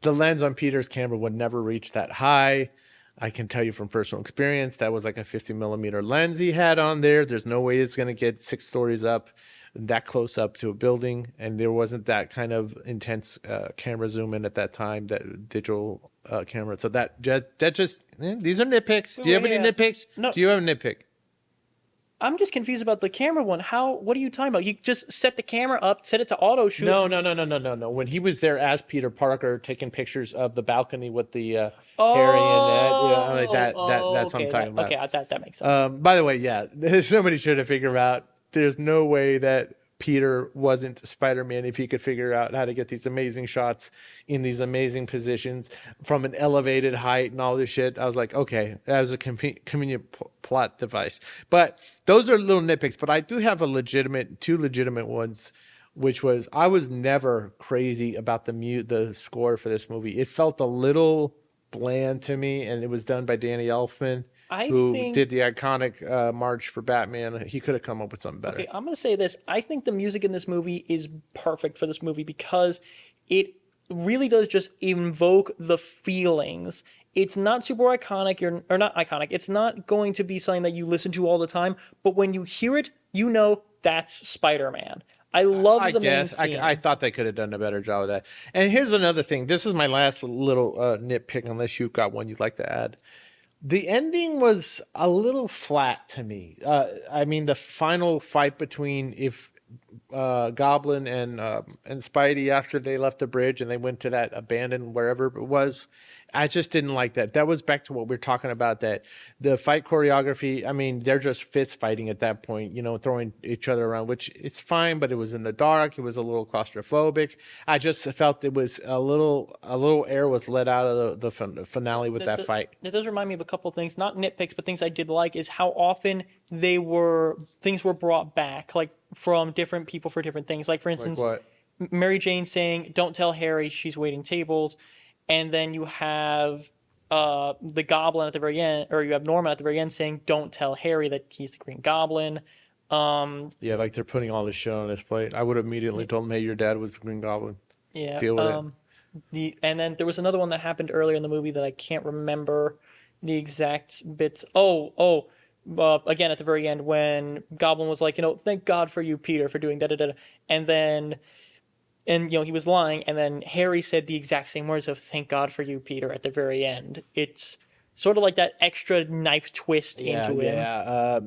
[SPEAKER 1] lens on Peter's camera would never reach that high. I can tell you from personal experience, that was like a 50 millimeter lens he had on there. There's no way it's going to get 6 stories up, that close up to a building. And there wasn't that kind of intense camera zoom in at that time, that digital camera. So that just, these are nitpicks. Do you have any nitpicks?
[SPEAKER 2] No.
[SPEAKER 1] Do you have a nitpick?
[SPEAKER 2] I'm just confused about the camera one. What are you talking about? You just set the camera up, set it to auto shoot.
[SPEAKER 1] No. When he was there as Peter Parker taking pictures of the balcony with the Harry and Ed, that's what I'm talking about.
[SPEAKER 2] Okay, that makes sense.
[SPEAKER 1] By the way, yeah, somebody should have figured out there's no way that Peter wasn't Spider-Man if he could figure out how to get these amazing shots in these amazing positions from an elevated height and all this shit. I was like, okay, that was a convenient plot device. But those are little nitpicks. But I do have two legitimate ones, which was I was never crazy about the score for this movie. It felt a little bland to me, and it was done by Danny Elfman. Who did the iconic March for Batman. He could have come up with something better.
[SPEAKER 2] Okay, I'm going to say this. I think the music in this movie is perfect for this movie because it really does just invoke the feelings. It's not super iconic, or not iconic. It's not going to be something that you listen to all the time, but when you hear it, you know that's Spider-Man. I love the main theme.
[SPEAKER 1] I thought they could have done a better job of that. And here's another thing. This is my last little nitpick, unless you've got one you'd like to add. The ending was a little flat to me. I mean, the final fight between Goblin and Spidey after they left the bridge and they went to that abandoned wherever it was, I just didn't like that. That was back to what we're talking about, that the fight choreography, I mean, they're just fist fighting at that point, throwing each other around, which it's fine, but it was in the dark. It was a little claustrophobic. I just felt it was a little air was let out of the finale with that fight.
[SPEAKER 2] It does remind me of a couple of things, not nitpicks, but things I did like is how often things were brought back, like from different people for different things. Like for instance, Mary Jane saying, "Don't tell Harry she's waiting tables." And then you have the Goblin at the very end, or you have Norman at the very end saying, "Don't tell Harry that he's the Green Goblin."
[SPEAKER 1] Yeah, like they're putting all this shit on his plate. I would have immediately told him, "Hey, your dad was the Green Goblin."
[SPEAKER 2] Yeah.
[SPEAKER 1] Deal with it.
[SPEAKER 2] And then there was another one that happened earlier in the movie that I can't remember the exact bits. Again at the very end when Goblin was like, "Thank God for you, Peter, for doing da-da-da-da." And he was lying, and then Harry said the exact same words of "Thank God for you, Peter" at the very end. It's sort of like that extra knife twist into it.
[SPEAKER 1] Yeah.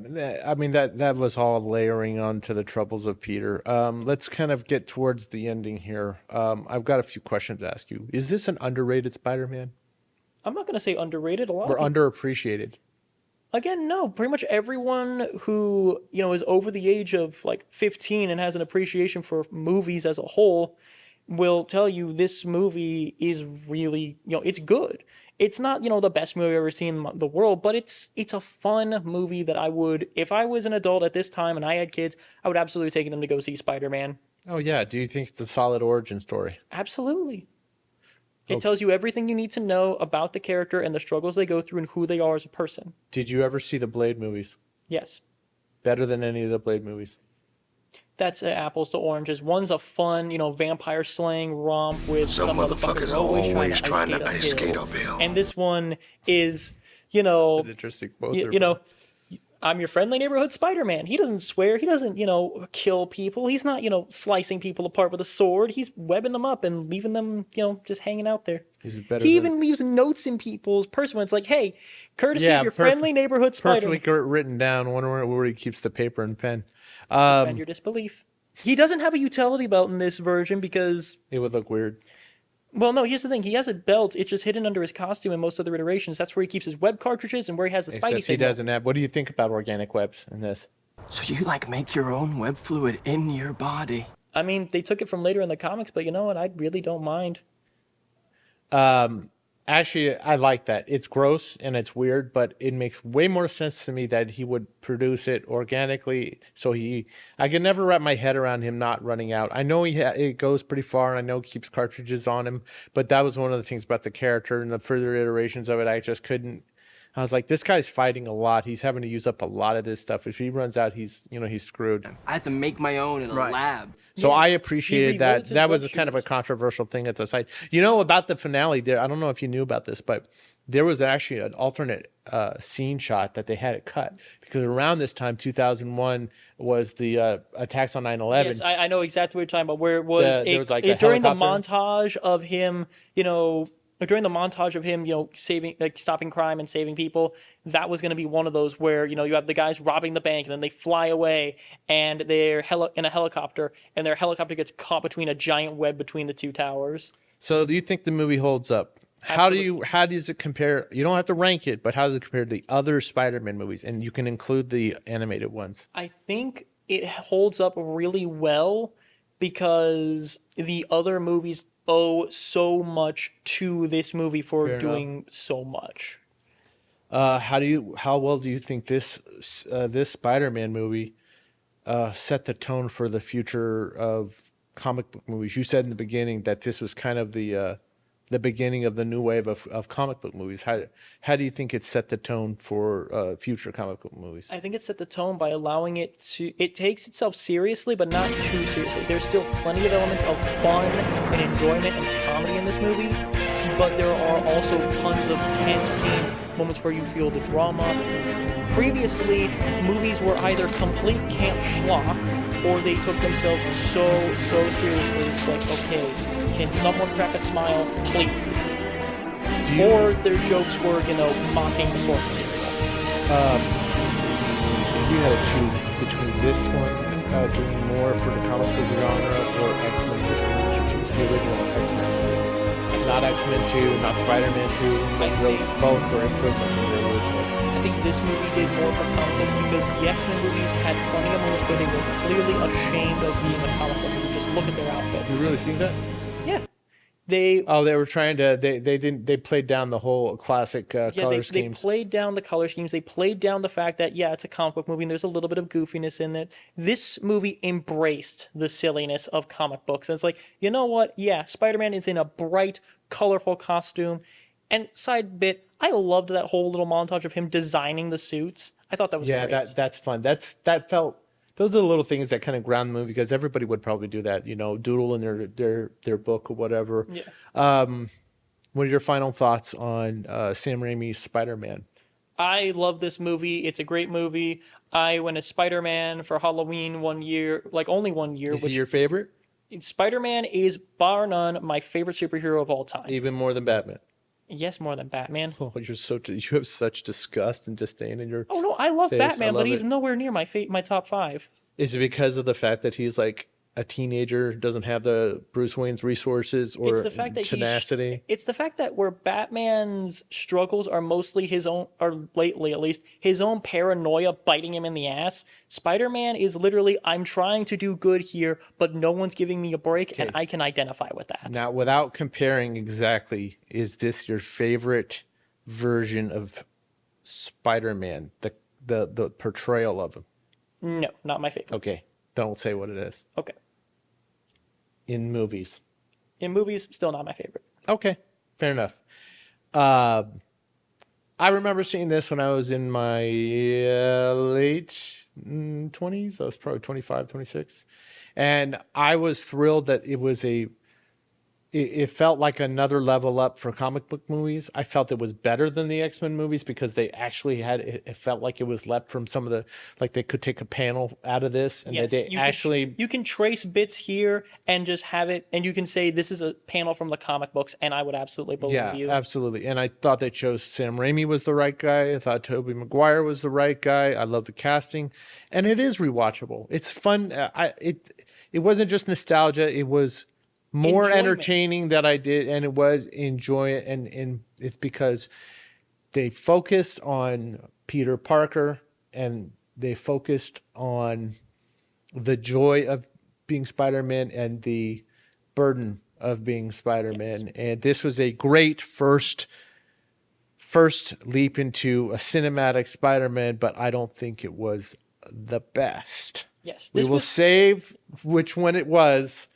[SPEAKER 1] I mean, that was all layering on to the troubles of Peter. Let's kind of get towards the ending here. I've got a few questions to ask you. Is this an underrated Spider-Man?
[SPEAKER 2] I'm not going to say underrated.
[SPEAKER 1] Or underappreciated?
[SPEAKER 2] Again, no. Pretty much everyone who, is over the age of like 15 and has an appreciation for movies as a whole will tell you this movie is really, it's good. It's not, the best movie I've ever seen in the world, but it's a fun movie that I would, if I was an adult at this time and I had kids, I would absolutely take them to go see Spider-Man.
[SPEAKER 1] Oh, yeah. Do you think it's a solid origin story?
[SPEAKER 2] Absolutely. It tells you everything you need to know about the character and the struggles they go through and who they are as a person.
[SPEAKER 1] Did you ever see the Blade movies?
[SPEAKER 2] Yes.
[SPEAKER 1] Better than any of the Blade movies?
[SPEAKER 2] That's apples to oranges. One's a fun, vampire slaying romp with some motherfuckers always trying to ice skate uphill. And this one is,
[SPEAKER 1] An interesting quote
[SPEAKER 2] I'm your friendly neighborhood Spider-Man. He doesn't swear. He doesn't, kill people. He's not, slicing people apart with a sword. He's webbing them up and leaving them, just hanging out there. He even leaves notes in people's purse when it's like, "Hey, courtesy of your friendly neighborhood Spider-Man."
[SPEAKER 1] Perfectly written down. Wonder where he keeps the paper and pen.
[SPEAKER 2] Suspend your disbelief. He doesn't have a utility belt in this version because
[SPEAKER 1] it would look weird.
[SPEAKER 2] Well, no, here's the thing. He has a belt. It's just hidden under his costume in most other iterations. That's where he keeps his web cartridges and where he has the Spidey
[SPEAKER 1] Except he
[SPEAKER 2] signal.
[SPEAKER 1] doesn't have. What do you think about organic webs in this?
[SPEAKER 4] So you like make your own web fluid in your body?
[SPEAKER 2] I mean, they took it from later in the comics, but you know what? I really don't mind.
[SPEAKER 1] Actually, I like that. It's gross and it's weird, but it makes way more sense to me that he would produce it organically. So I can never wrap my head around him not running out. I know it goes pretty far, and I know he keeps cartridges on him, but that was one of the things about the character and the further iterations of it. I just couldn't. I was like, this guy's fighting a lot. He's having to use up a lot of this stuff. If he runs out, he's screwed.
[SPEAKER 4] I had to make my own in a lab.
[SPEAKER 1] So
[SPEAKER 2] Yeah.
[SPEAKER 1] I
[SPEAKER 2] He
[SPEAKER 1] appreciated
[SPEAKER 2] reloads
[SPEAKER 1] that.
[SPEAKER 2] his
[SPEAKER 1] That was
[SPEAKER 2] web
[SPEAKER 1] kind of a
[SPEAKER 2] shooters.
[SPEAKER 1] controversial thing at the site. About the finale there, I don't know if you knew about this, but there was actually an alternate scene shot that they had it cut because around this time, 2001, was the attacks on 9/11.
[SPEAKER 2] Yes, I know exactly what you're talking about. Where it was,
[SPEAKER 1] There was like a
[SPEAKER 2] during the
[SPEAKER 1] helicopter.
[SPEAKER 2] montage of him, saving, like stopping crime and saving people. That was going to be one of those where you have the guys robbing the bank and then they fly away and they're in a helicopter and their helicopter gets caught between a giant web between the two towers.
[SPEAKER 1] So do you think the movie holds up? How does it compare? You don't have to rank it, but how does it compare to the other Spider-Man movies? And you can include the animated ones.
[SPEAKER 2] I think it holds up really well because the other movies owe so much to this movie for
[SPEAKER 1] Fair
[SPEAKER 2] doing so much.
[SPEAKER 1] How well do you think this Spider-Man movie set the tone for the future of comic book movies? You said in the beginning that this was kind of the beginning of the new wave of comic book movies. How do you think it set the tone for future comic book movies?
[SPEAKER 2] I think it set the tone by allowing it takes itself seriously, but not too seriously. There's still plenty of elements of fun and enjoyment and comedy in this movie, but there are also tons of tense scenes, moments where you feel the drama. Previously, movies were either complete camp schlock, or they took themselves so seriously. It's like, okay, can someone crack a smile, please? Or their jokes were, mocking the source material.
[SPEAKER 1] If you had to choose between this one doing more for the comic book genre or X-Men, which one would you choose? The original X-Men, not X-Men 2, not Spider-Man 2, because those both were improvements on the originals.
[SPEAKER 2] I think this movie did more for comic books because the X-Men movies had plenty of moments where they were clearly ashamed of being a comic book movie. Just look at their outfits.
[SPEAKER 1] You really think that?
[SPEAKER 2] Yeah. They
[SPEAKER 1] were trying to. They played down the whole classic color schemes.
[SPEAKER 2] They played down the color schemes. They played down the fact that, it's a comic book movie and there's a little bit of goofiness in it. This movie embraced the silliness of comic books. And it's like, you know what? Yeah, Spider-Man is in a bright, colorful costume. And side bit, I loved that whole little montage of him designing the suits. I thought that was great.
[SPEAKER 1] That's fun. That felt. Those are the little things that kind of ground the movie because everybody would probably do that, doodle in their book or whatever.
[SPEAKER 2] Yeah.
[SPEAKER 1] What are your final thoughts on Sam Raimi's Spider-Man?
[SPEAKER 2] I love this movie. It's a great movie. I went as Spider-Man for Halloween one year, like only 1 year.
[SPEAKER 1] Is he your favorite?
[SPEAKER 2] Spider-Man is, bar none, my favorite superhero of all time.
[SPEAKER 1] Even more than Batman?
[SPEAKER 2] Yes, more than Batman.
[SPEAKER 1] Oh, you have such disgust and disdain in your.
[SPEAKER 2] Oh no, I love
[SPEAKER 1] face.
[SPEAKER 2] Batman, but he's
[SPEAKER 1] it.
[SPEAKER 2] nowhere near my top 5.
[SPEAKER 1] Is it because of the fact that he's like a teenager, doesn't have the Bruce Wayne's resources or
[SPEAKER 2] It's the fact that
[SPEAKER 1] tenacity?
[SPEAKER 2] It's the fact that where Batman's struggles are mostly his own, or lately at least, his own paranoia biting him in the ass. Spider-Man is literally, I'm trying to do good here, but no one's giving me a break, and I can identify with that.
[SPEAKER 1] Now, without comparing exactly, is this your favorite version of Spider-Man? The portrayal of him?
[SPEAKER 2] No, not my favorite.
[SPEAKER 1] Okay, don't say what it is.
[SPEAKER 2] Okay.
[SPEAKER 1] In movies.
[SPEAKER 2] In movies, still not my favorite.
[SPEAKER 1] Okay, fair enough. I remember seeing this when I was in my late 20s. I was probably 25, 26. And I was thrilled that it felt like another level up for comic book movies. I felt it was better than the X-Men movies because they actually it felt like it was left from some of the, like they could take a panel out of this and
[SPEAKER 2] Yes, you can trace bits here and just have it, and you can say this is a panel from the comic books, and I would absolutely believe you.
[SPEAKER 1] Yeah, absolutely. And I thought they chose Sam Raimi was the right guy. I thought Tobey Maguire was the right guy. I love the casting, and it is rewatchable. It's fun. It wasn't just nostalgia. It was more
[SPEAKER 2] enjoyment.
[SPEAKER 1] entertaining that I did, and it was enjoy it, and it's because they focused on Peter Parker and they focused on the joy of being Spider-Man and the burden of being Spider-Man. Yes. And this was a great first leap into a cinematic Spider-Man, but I don't think it was the best.
[SPEAKER 2] Yes.
[SPEAKER 1] We will save which one it was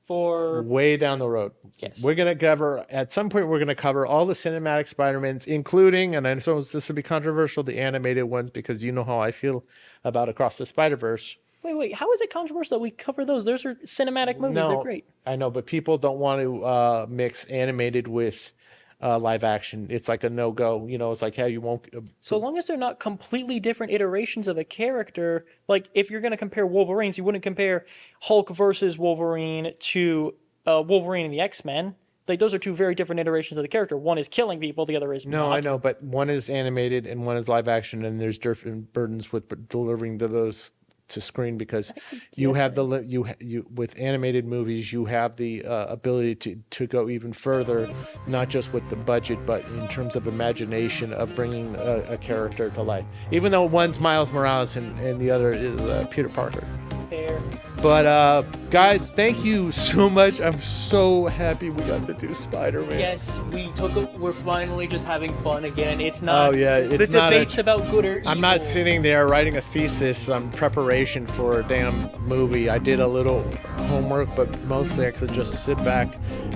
[SPEAKER 2] for
[SPEAKER 1] way down the road.
[SPEAKER 2] Yes.
[SPEAKER 1] We're going to cover, at some point, we're going to cover all the cinematic Spider-Mans, including, and I know this will be controversial, the animated ones, because you know how I feel about Across the Spider-Verse.
[SPEAKER 2] Wait, how is it controversial that we cover those? Those are cinematic movies.
[SPEAKER 1] No,
[SPEAKER 2] they're great.
[SPEAKER 1] I know, but people don't want to mix animated with live action. It's like a no-go. You know, it's like, hey, you won't...
[SPEAKER 2] so long as they're not completely different iterations of a character, like if you're going to compare Wolverines, you wouldn't compare Hulk versus Wolverine to Wolverine and the X-Men. Like, those are two very different iterations of the character. One is killing people, the other is
[SPEAKER 1] No,
[SPEAKER 2] not.
[SPEAKER 1] I know, but one is animated and one is live action, and there's different burdens with delivering those to screen, because you have you with animated movies, you have the ability to go even further, not just with the budget, but in terms of imagination of bringing a character to life. Even though one's Miles Morales and the other is Peter Parker.
[SPEAKER 2] Fair.
[SPEAKER 1] But guys, thank you so much. I'm so happy we got to do Spider-Man.
[SPEAKER 2] Yes, we're finally just having fun again. It's not.
[SPEAKER 1] Oh yeah, it's
[SPEAKER 2] the
[SPEAKER 1] not
[SPEAKER 2] debates about good or evil.
[SPEAKER 1] I'm not sitting there writing a thesis on preparation for a damn movie. I did a little homework, but mostly I could just sit back,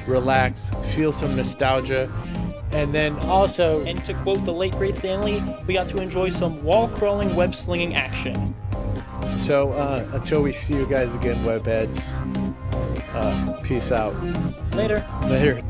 [SPEAKER 1] relax, feel some nostalgia, and then also.
[SPEAKER 2] And to quote the late great Stan Lee, we got to enjoy some wall-crawling, web-slinging action.
[SPEAKER 1] So until we see you guys again, webheads, peace out.
[SPEAKER 2] Later.
[SPEAKER 1] Later.